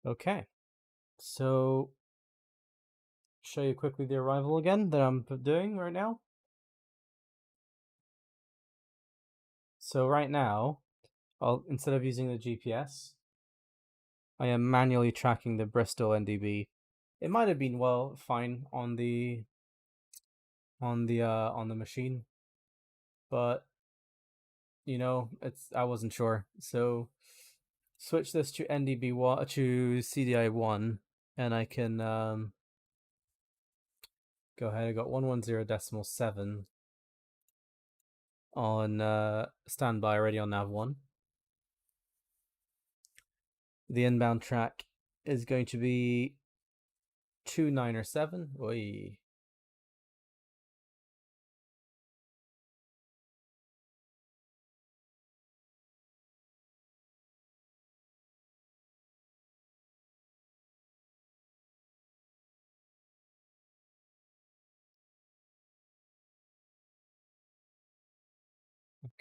Okay. So show you quickly the arrival again that I'm doing right now. So right now, instead of using the GPS, I am manually tracking the Bristol NDB. It might have been fine on the machine, but I wasn't sure. So switch this to NDB1 to CDI1, and I can go ahead. I got 110.7 on standby already on nav1. The inbound track is going to be 29 or 7. Oy.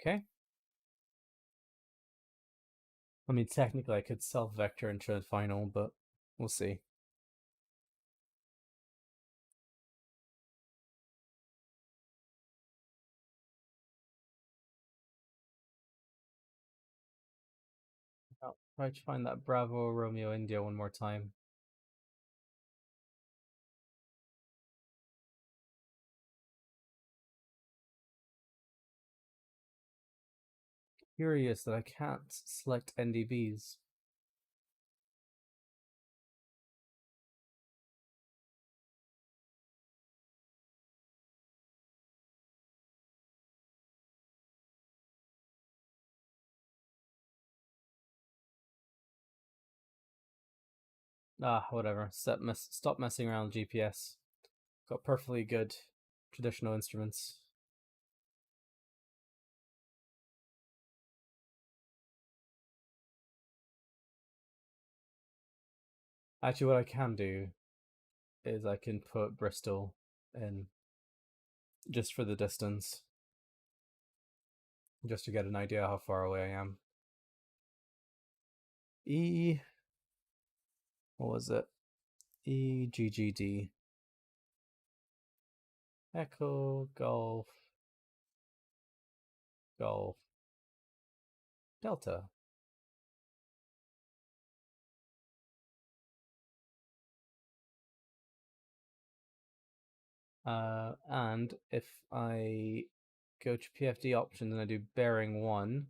Okay. I mean, technically, I could self-vector into the final, but we'll see. I'll try to find that Bravo Romeo India one more time. Curious that I can't select NDBs. Whatever. Stop messing around with GPS. Got perfectly good traditional instruments. Actually, what I can do is I can put Bristol in just for the distance, just to get an idea how far away I am. What was it? EGGD. Echo, Golf, Golf, Delta. And if I go to PFD options and I do bearing 1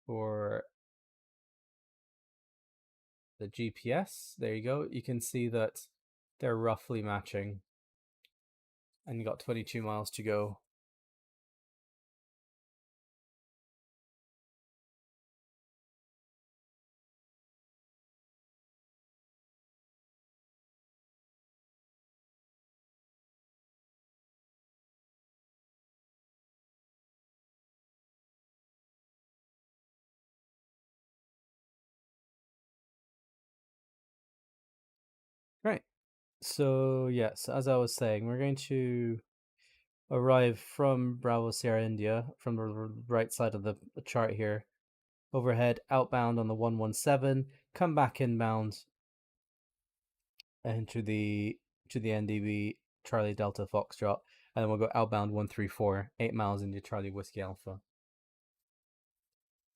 for the GPS, there you go. You can see that they're roughly matching. And you got 22 miles to go. Right. So, yes, as I was saying, we're going to arrive from Bravo Sierra India, from the right side of the chart here. Overhead, outbound on the 117, come back inbound into the Ndb Charlie Delta Foxtrot, and then we'll go outbound 134, 8 miles into Charlie Whiskey Alpha.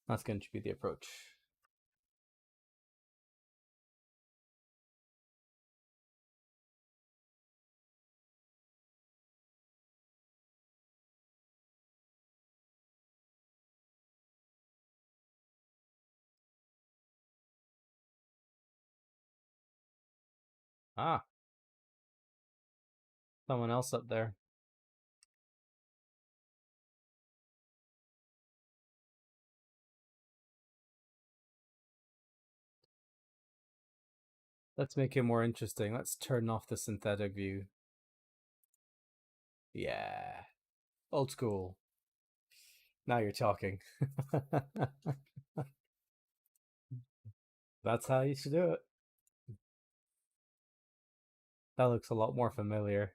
That's going to be the approach. Ah, someone else up there. Let's make it more interesting. Let's turn off the synthetic view. Yeah. Old school. Now you're talking. That's how you should do it. That looks a lot more familiar.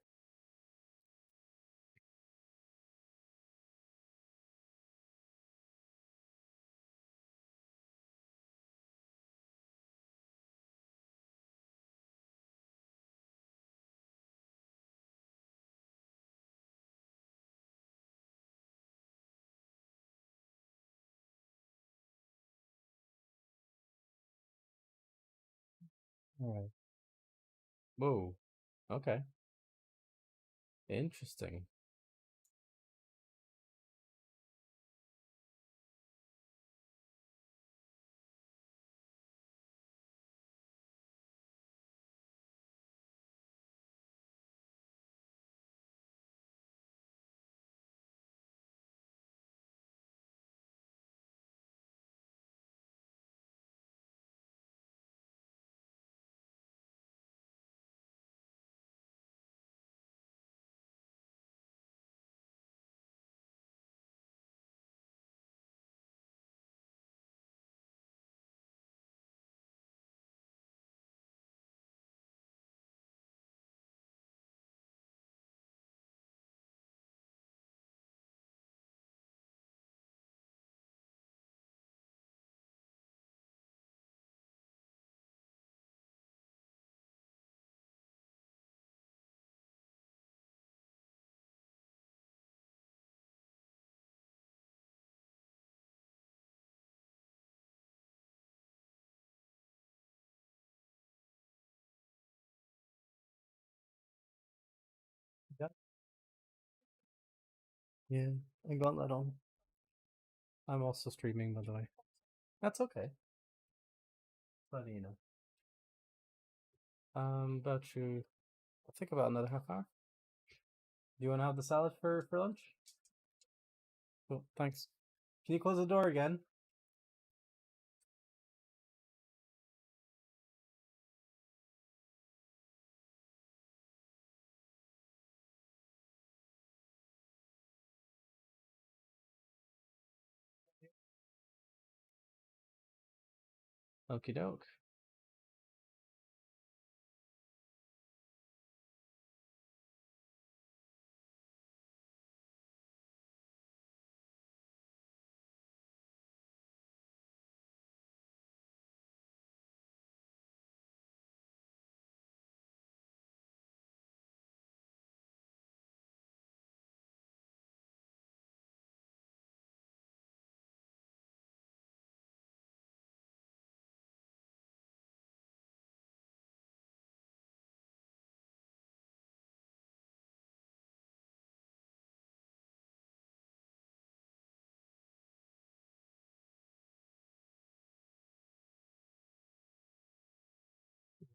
All right. Whoa. Okay. Interesting. Yep. Yeah, I got that on. I'm also streaming, by the way. That's okay. But you know. About you. I think about another half hour. Do you want to have the salad for lunch? Cool, thanks. Can you close the door again? Okie doke.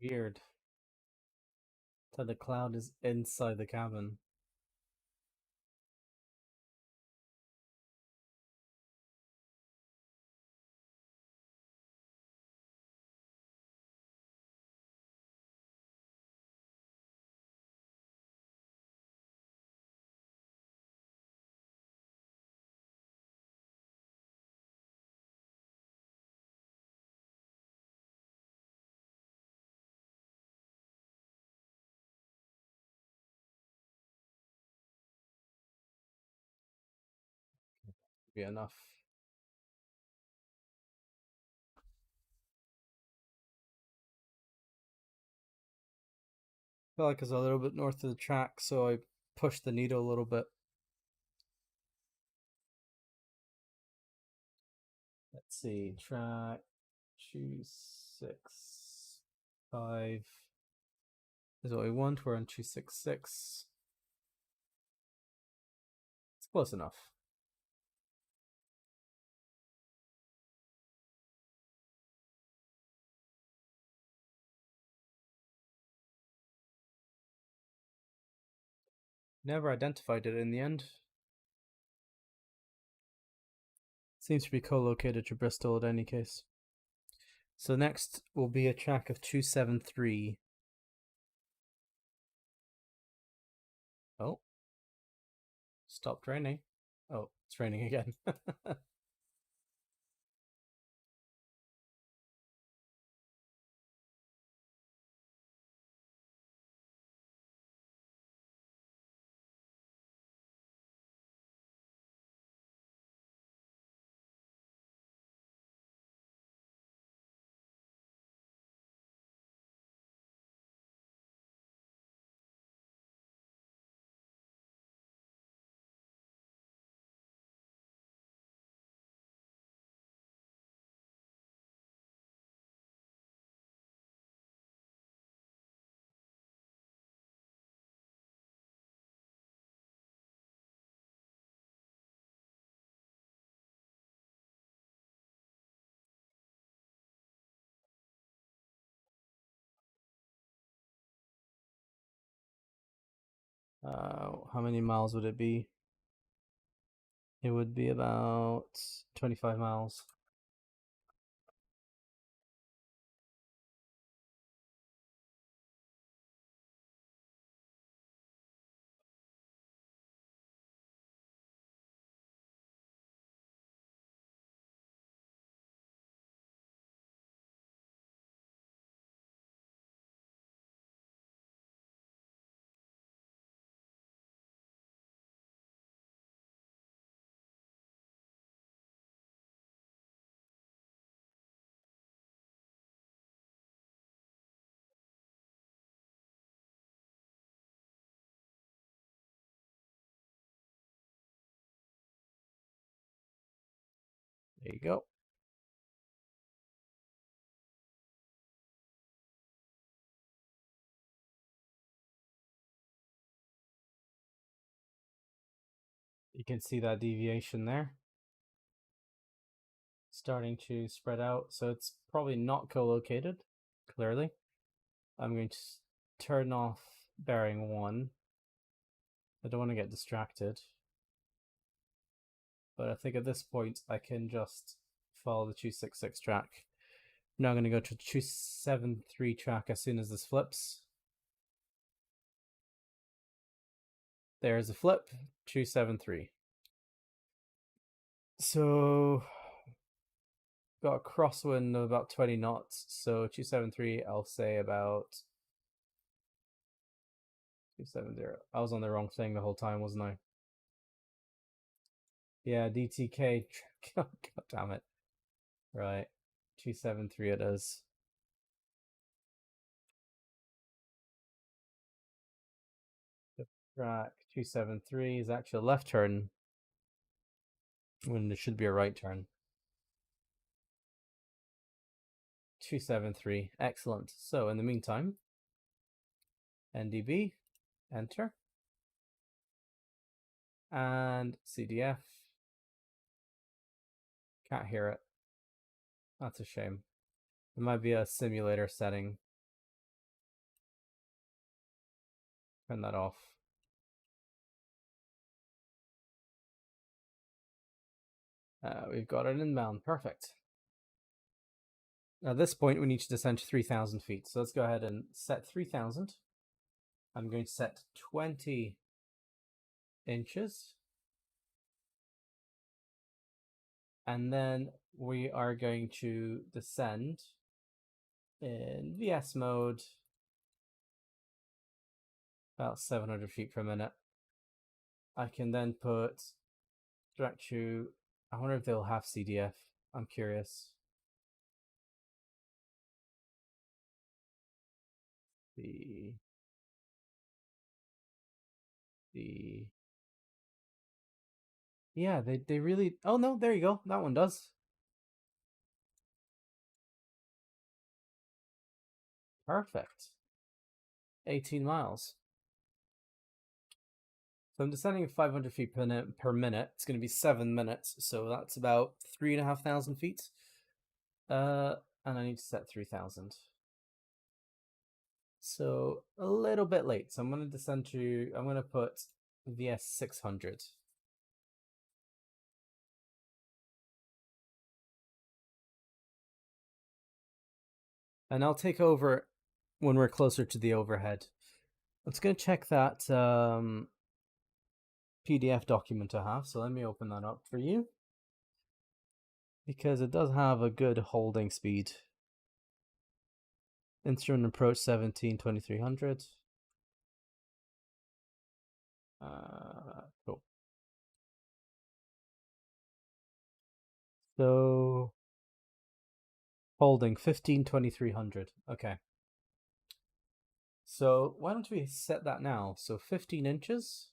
Weird. So the cloud is inside the cabin. Be enough. I feel like it's a little bit north of the track, so I pushed the needle a little bit. Let's see, track 265 is what we want. We're on 266. It's close enough. Never identified it in the end. Seems to be co-located to Bristol in any case. So next will be a track of 273. Oh. Stopped raining. Oh, it's raining again. How many miles would it be? It would be about 25 miles. There you go. You can see that deviation there. Starting to spread out. So it's probably not co-located, clearly. I'm going to turn off bearing 1. I don't want to get distracted. But I think at this point I can just follow the 266 track. Now I'm going to go to 273 track as soon as this flips. There's a flip, 273. So got a crosswind of about 20 knots. So 273, I'll say about 270. I was on the wrong thing the whole time, wasn't I? Yeah, DTK. God damn it. Right. 273 it is. The track 273 is actually a left turn when there should be a right turn. 273. Excellent. So in the meantime, Ndb, enter. And CDF. Can't hear it. That's a shame. It might be a simulator setting. Turn that off. We've got an inbound. Perfect. At this point, we need to descend to 3,000 feet. So let's go ahead and set 3,000. I'm going to set 20 inches. And then we are going to descend in VS mode about 700 feet per minute. I can then put direct to, I wonder if they'll have CDF. I'm curious. Yeah, they really, oh no, there you go. That one does. Perfect. 18 miles. So I'm descending 500 feet per minute. It's going to be 7 minutes. So that's about 3,500 feet. And I need to set 3,000. So a little bit late. So I'm going to descend to, I'm going to put VS 600. And I'll take over when we're closer to the overhead. Let's go check that PDF document I have. So let me open that up for you, because it does have a good holding speed. Instrument approach 17, 2300. Cool. So holding 15, 2300. Okay. So why don't we set that now? So 15 inches.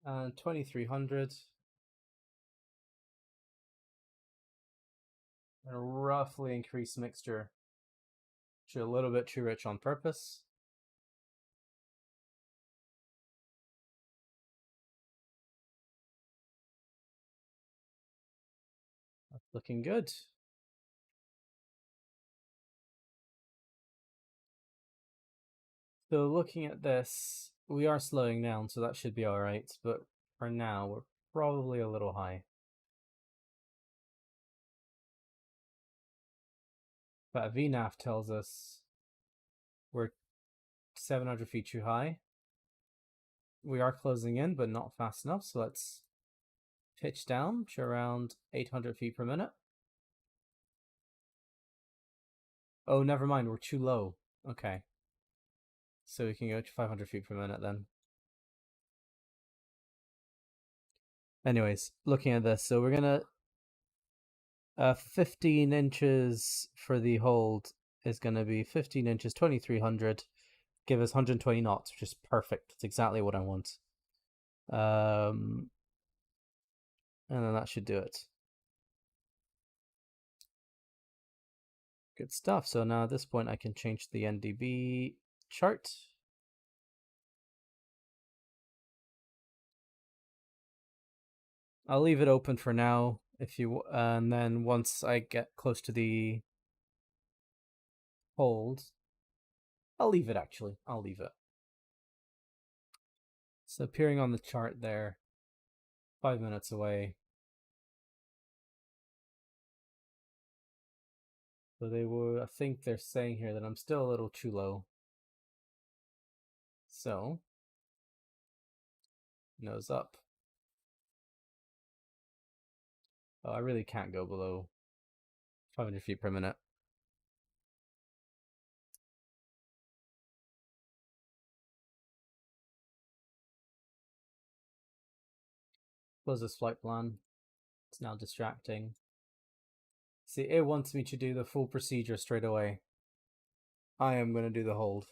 And 2300. And a roughly increased mixture to a little bit too rich on purpose. That's looking good. So looking at this, we are slowing down, so that should be all right. But for now, we're probably a little high. But VNAV tells us we're 700 feet too high. We are closing in, but not fast enough. So let's pitch down to around 800 feet per minute. Oh, never mind. We're too low. Okay. So we can go to 500 feet per minute then. Anyways, looking at this. So we're going to 15 inches for the hold is going to be 15 inches, 2300. Give us 120 knots, which is perfect. It's exactly what I want. And then that should do it. Good stuff. So now at this point, I can change the Ndb chart. I'll leave it open for now, and then once I get close to the hold, I'll leave it. Actually, I'll leave it. So appearing on the chart there, 5 minutes away. So they were, I think they're saying here that I'm still a little too low. So Nose up. Oh, I really can't go below 500 feet per minute. Close this flight plan. It's now distracting. See, it wants me to do the full procedure straight away. I am going to do the hold.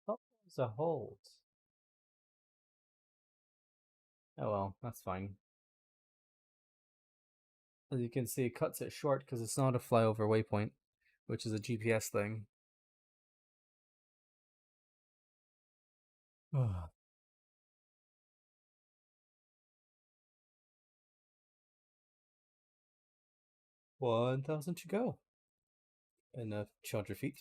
Oh, it's a hold. Oh well, that's fine. As you can see, it cuts it short because it's not a flyover waypoint, which is a GPS thing. 1,000 to go. And 200 feet.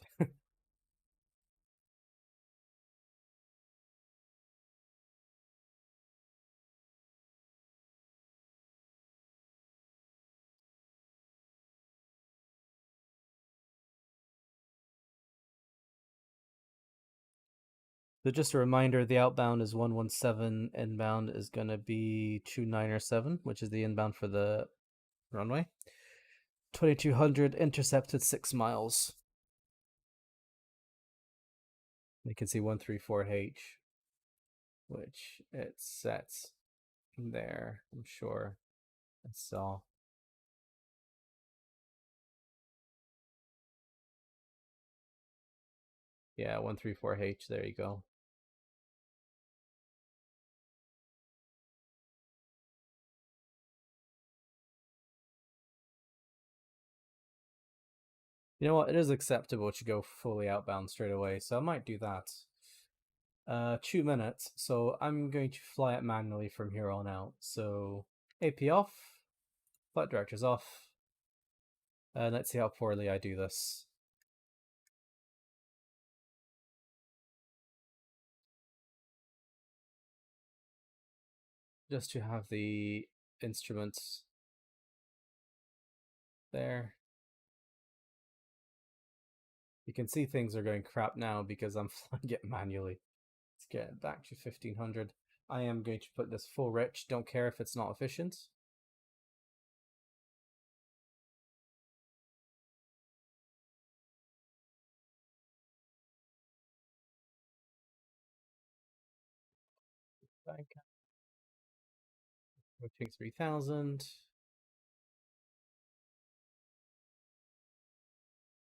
So just a reminder, the outbound is 117, inbound is going to be 2907, which is the inbound for the runway. 2200, intercepted 6 miles. You can see 134H, which it sets there, I'm sure. I saw. Yeah, 134H, there you go. You know what? It is acceptable to go fully outbound straight away, so I might do that. 2 minutes, so I'm going to fly it manually from here on out. So AP off, flight directors off. Let's see how poorly I do this. Just to have the instruments there. You can see things are going crap now because I'm flying it manually. Let's get back to 1500. I am going to put this full rich. Don't care if it's not efficient. Approaching 3000.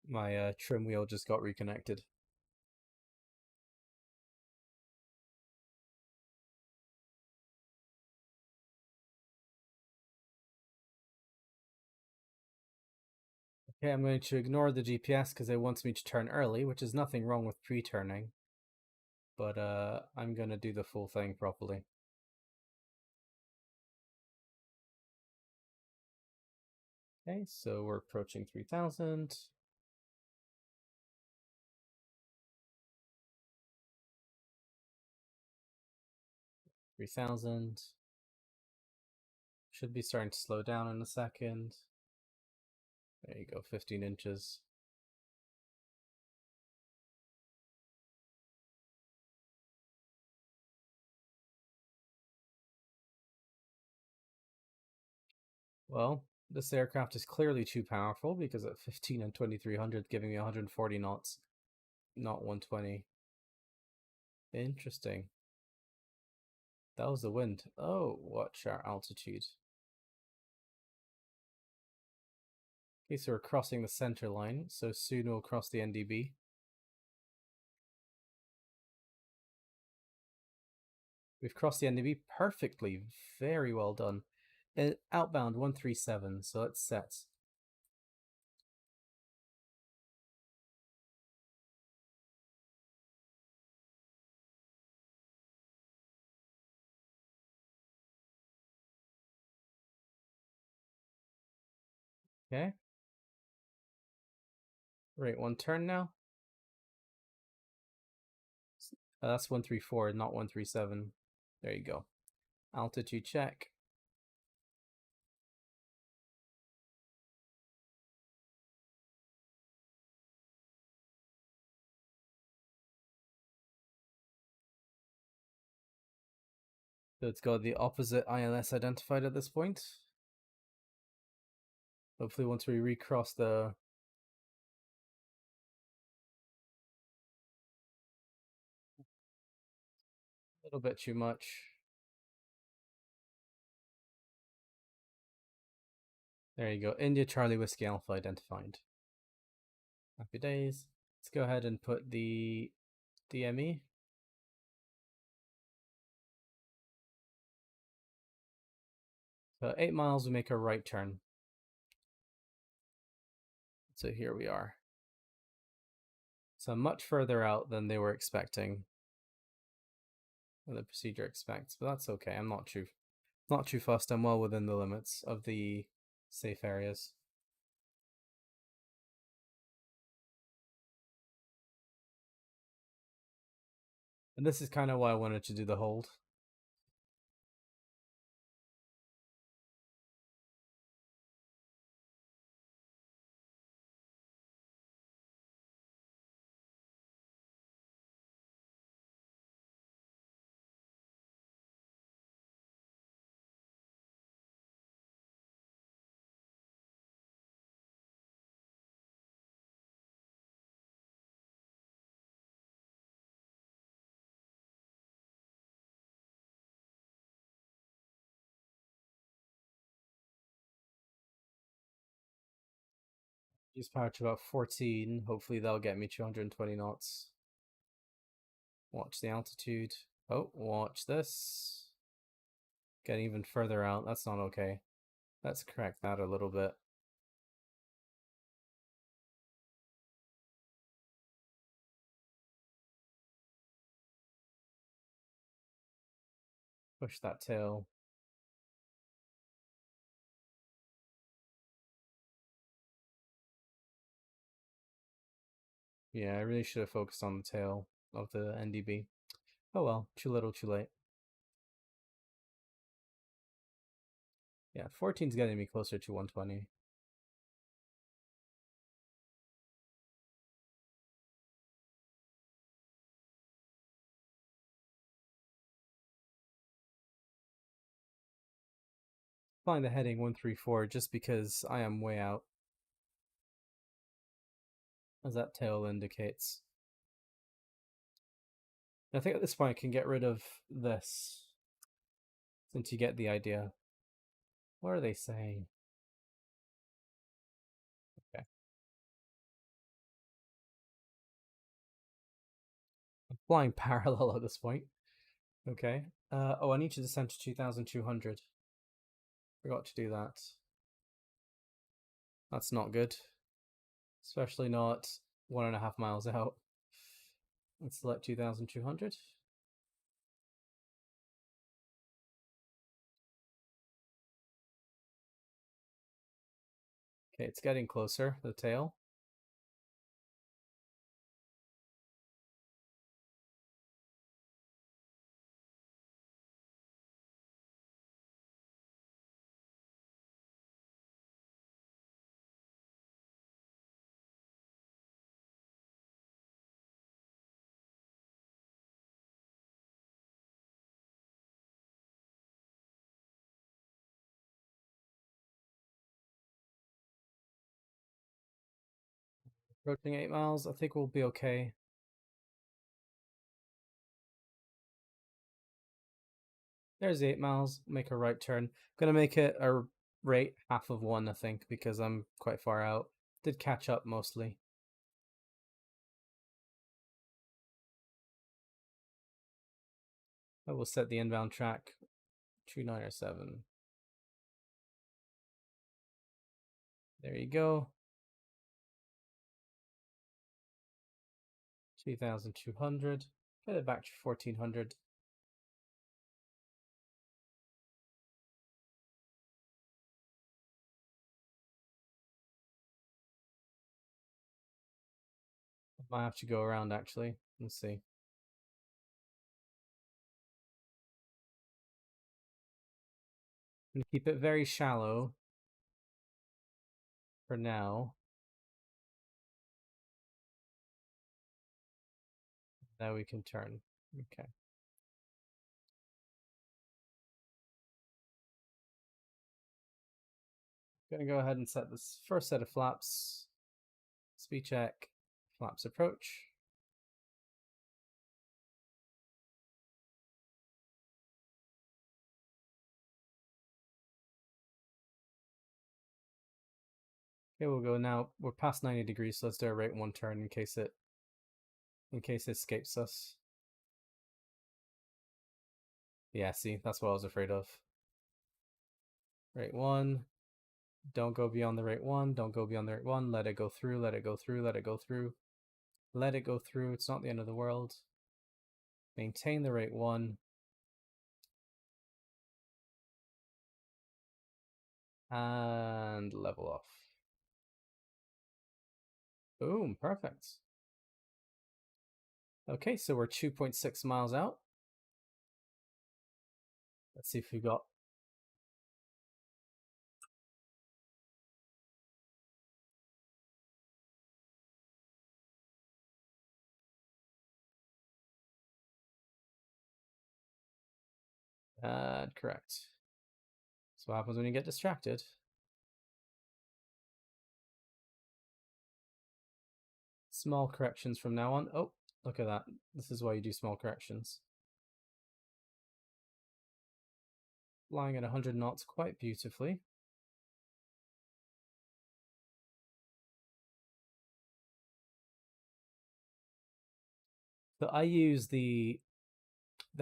My trim wheel just got reconnected. Okay, I'm going to ignore the GPS because it wants me to turn early, which is nothing wrong with pre-turning. But I'm going to do the full thing properly. Okay, so we're approaching 3000. Should be starting to slow down in a second. There you go, 15 inches. Well, this aircraft is clearly too powerful because at 15 and 2300 giving me 140 knots, not 120. Interesting. That was the wind. Oh, watch our altitude. Okay, so we're crossing the center line, so soon we'll cross the Ndb. We've crossed the Ndb perfectly. Very well done. Outbound 137, so let's set. Okay. Right, one turn now. That's 134, not 137. There you go. Altitude check. So it's got the opposite ILS identified at this point. Hopefully once we recross the... A little bit too much. There you go. India Charlie Whiskey Alpha identified. Happy days. Let's go ahead and put the DME. So 8 miles, we make a right turn. So here we are. So much further out than they were expecting. Than the procedure expects, but that's okay. I'm not too fussed. I'm well within the limits of the safe areas. And this is kind of why I wanted to do the hold. Use power to about 14. Hopefully that'll get me 220 knots. Watch the altitude. Oh, watch this. Getting even further out. That's not okay. Let's correct that a little bit. Push that tail. Yeah, I really should have focused on the tail of the NDB. Oh well, too little, too late. Yeah, 14's getting me closer to 120. Flying the heading 134 just because I am way out, as that tail indicates. I think at this point I can get rid of this, since you get the idea. What are they saying? Okay. I'm flying parallel at this point. Okay. Oh, I need to descend to 2,200. Forgot to do that. That's not good. Especially not 1.5 miles out. Let's select 2,200. Okay, it's getting closer, the tail. Approaching 8 miles, I think we'll be okay. There's 8 miles, make a right turn. I'm gonna make it a rate half of 1, I think, because I'm quite far out. Did catch up mostly. I will set the inbound track 2907. There you go. 2,200. Get it back to 1,400. Might have to go around actually. Let's see. And keep it very shallow for now. Now we can turn. Okay. Gonna go ahead and set this first set of flaps. Speed check, flaps approach. Okay, we'll go now. We're past 90 degrees, so let's do a rate 1 turn in case it escapes us. Yeah, see, that's what I was afraid of. Rate 1. Don't go beyond the rate 1. Don't go beyond the rate 1. Let it go through, let it go through, let it go through. Let it go through. It's not the end of the world. Maintain the rate 1. And level off. Boom, perfect. Okay, so we're 2.6 miles out. Let's see if we got... correct. So what happens when you get distracted? Small corrections from now on. Oh, look at that. This is why you do small corrections. Flying at 100 knots quite beautifully. So I use the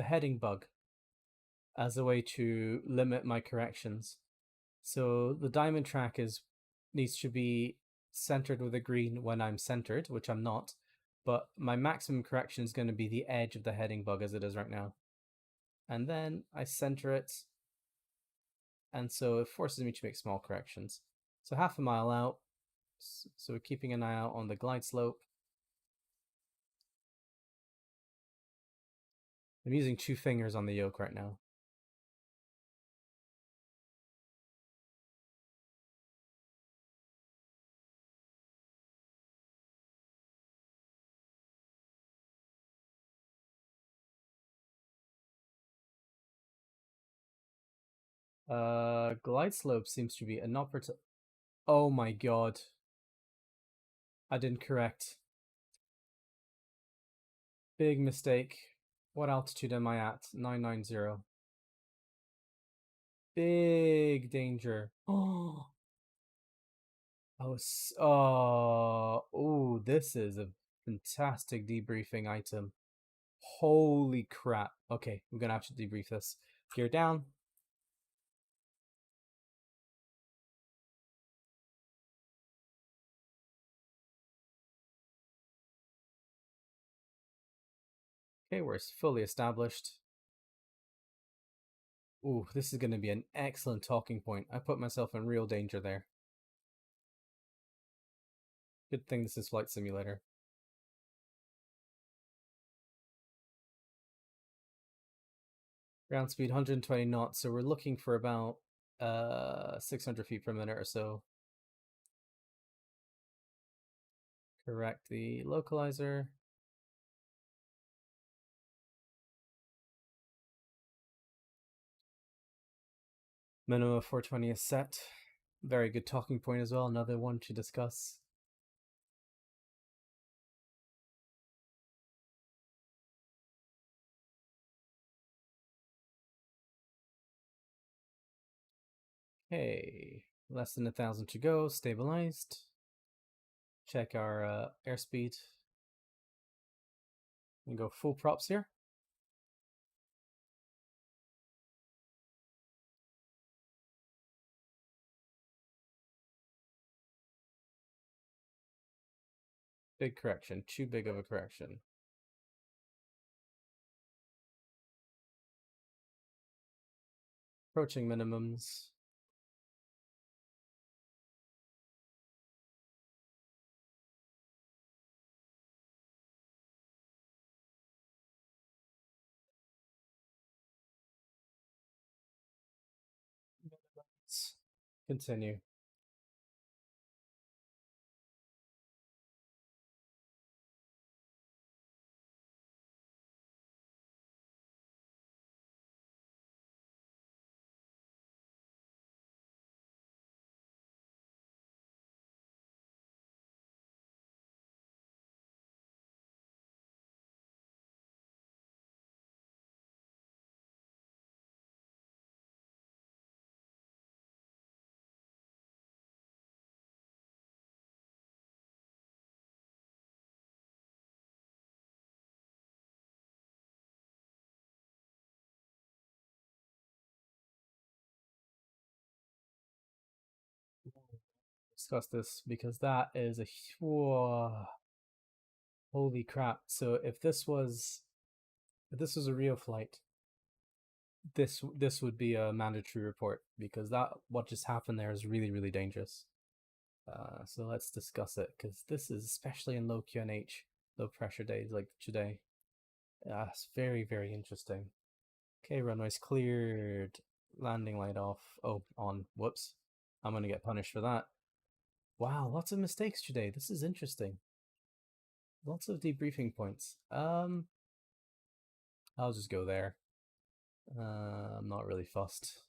heading bug as a way to limit my corrections. So the diamond track needs to be centered with a green when I'm centered, which I'm not, but my maximum correction is going to be the edge of the heading bug as it is right now. And then I center it, and so it forces me to make small corrections. So half a mile out, so we're keeping an eye out on the glide slope. I'm using 2 fingers on the yoke right now. Glide slope seems to be an operative. Oh my god. I didn't correct. Big mistake. What altitude am I at? 990. Big danger. Oh. Oh, this is a fantastic debriefing item. Holy crap. Okay, we're gonna have to debrief this. Gear down. Okay, we're fully established. Ooh, this is going to be an excellent talking point. I put myself in real danger there. Good thing this is Flight Simulator. Ground speed 120 knots, so we're looking for about 600 feet per minute or so. Correct the localizer. Minimum of 420 is set. Very good talking point as well, another one to discuss. Okay, less than 1,000 to go, stabilized. Check our airspeed. We go full props here. Big correction, too big of a correction. Approaching minimums. Continue. Discuss this because that is a whoa, holy crap. So if this was a real flight, this would be a mandatory report because that what just happened there is really really dangerous. So let's discuss it because this is especially in low QNH, low pressure days like today. It's very very interesting. Okay, runway's cleared. Landing light off. Oh, on. Whoops. I'm gonna get punished for that. Wow, lots of mistakes today. This is interesting. Lots of debriefing points. I'll just go there. I'm not really fussed.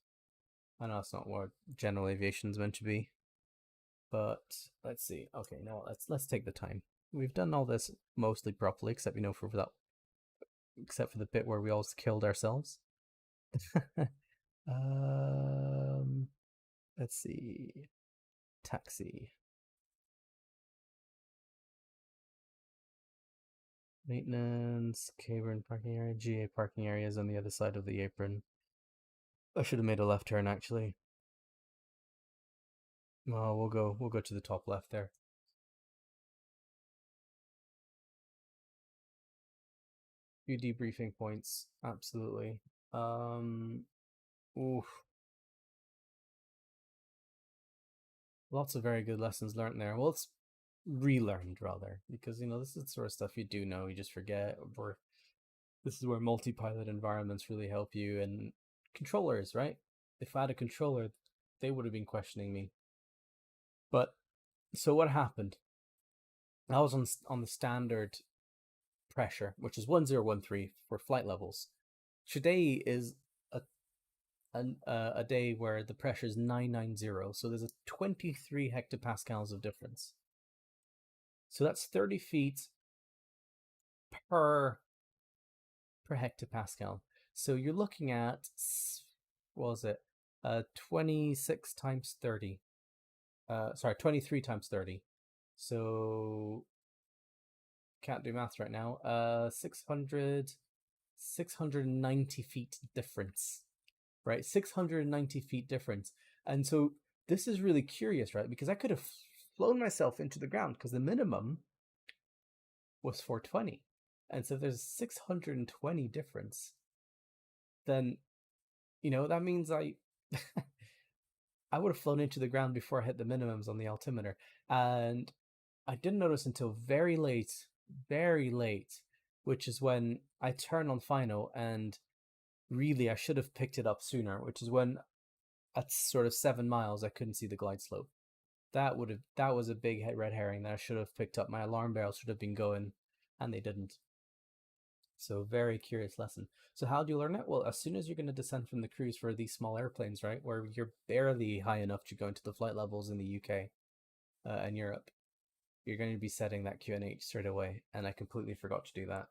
I know that's not what general aviation is meant to be, but let's see. Okay, now let's take the time. We've done all this mostly properly, except for that, except for the bit where we all killed ourselves. Let's see. Taxi. Maintenance, Caburn parking area, GA parking area is on the other side of the apron. I should have made a left turn actually. Well, we'll go to the top left there. Few debriefing points, absolutely. Oof. Lots of very good lessons learned there. Well, it's relearned rather, because this is the sort of stuff you do know, you just forget. Or this is where multi-pilot environments really help you, and controllers, right? If I had a controller, they would have been questioning me. But so what happened? I was on the standard pressure, which is 1013 for flight levels. Today is a day where the pressure is 990, so there's a 23 hectopascals of difference. So that's 30 feet per hectopascal. So you're looking at, what was it? 26 times 30. Sorry, 23 times 30. So can't do maths right now. 690 feet difference, right? 690 feet difference. And so this is really curious, right? Because I could have flown myself into the ground because the minimum was 420. And so if there's 620 difference, then, that means I would have flown into the ground before I hit the minimums on the altimeter. And I didn't notice until very late, which is when I turn on final, and really I should have picked it up sooner, which is when at sort of 7 miles I couldn't see the glide slope. That was a big red herring that I should have picked up. My alarm bells should have been going, and they didn't. So very curious lesson. So how do you learn it? Well, as soon as you're going to descend from the cruise for these small airplanes, right, where you're barely high enough to go into the flight levels in the UK and Europe, you're going to be setting that QNH straight away. And I completely forgot to do that.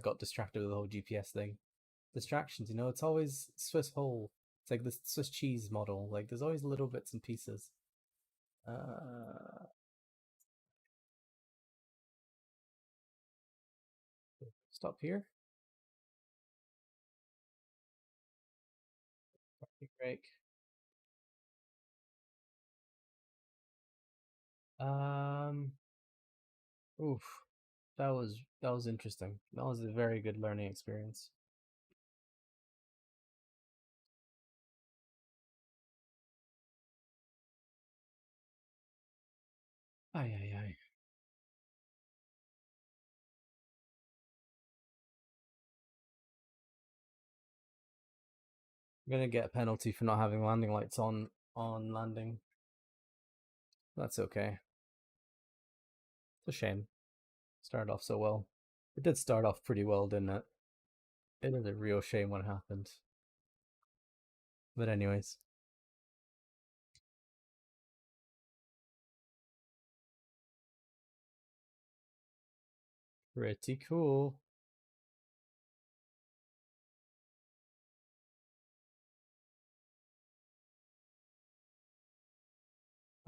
Got distracted with the whole GPS thing. Distractions, it's always Swiss whole. It's like the Swiss cheese model. Like there's always little bits and pieces. Stop here. Break. Oof. That was interesting. That was a very good learning experience. Aye, aye, aye. I'm gonna get a penalty for not having landing lights on on landing. That's okay. It's a shame. Started off so well. It did start off pretty well, didn't it? It is a real shame what happened. But anyways. Pretty cool.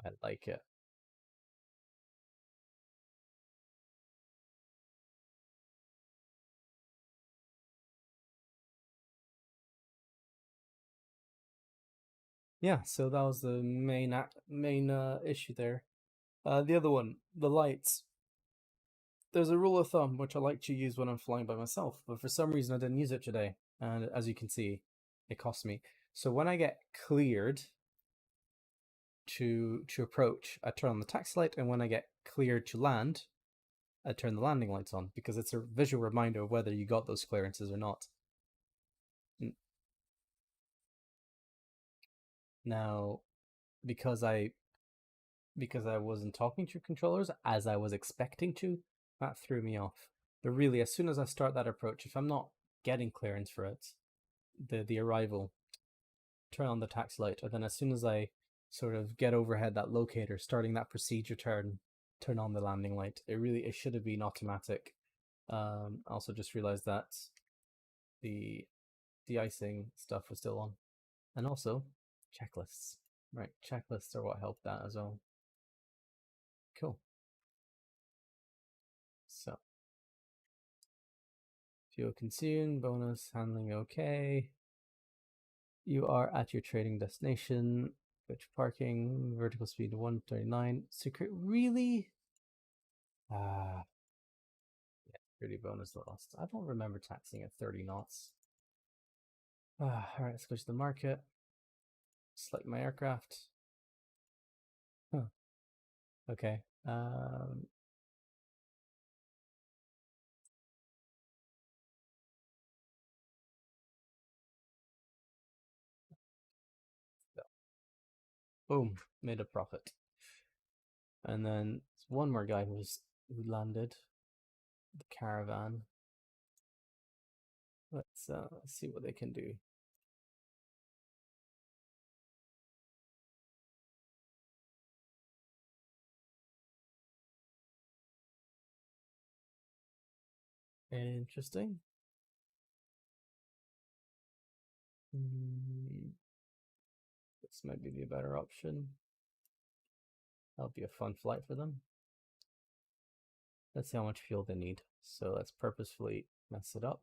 I like it. Yeah, so that was the main issue there. The other one, the lights. There's a rule of thumb which I like to use when I'm flying by myself, but for some reason I didn't use it today, and as you can see, it cost me. So when I get cleared to approach, I turn on the taxi light, and when I get cleared to land, I turn the landing lights on because it's a visual reminder of whether you got those clearances or not. Now, because I wasn't talking to controllers as I was expecting to, that threw me off. But really, as soon as I start that approach, if I'm not getting clearance for it, the arrival, turn on the taxi light, and then as soon as I sort of get overhead that locator, starting that procedure turn on the landing light. It should have been automatic. Also just realized that the de-icing stuff was still on. And also checklists. Right, checklists are what helped that as well. Cool. So fuel consumed, bonus, handling okay. You are at your trading destination. Which parking, vertical speed 139. Secret, really? Yeah, 30 bonus lost. I don't remember taxing at 30 knots. Alright, let's go to the market. Select my aircraft. Huh. Okay. Boom, made a profit. And then one more guy who landed the caravan. Let's see what they can do. Interesting. This might be the better option. That'll be a fun flight for them. Let's see how much fuel they need. So let's purposefully mess it up.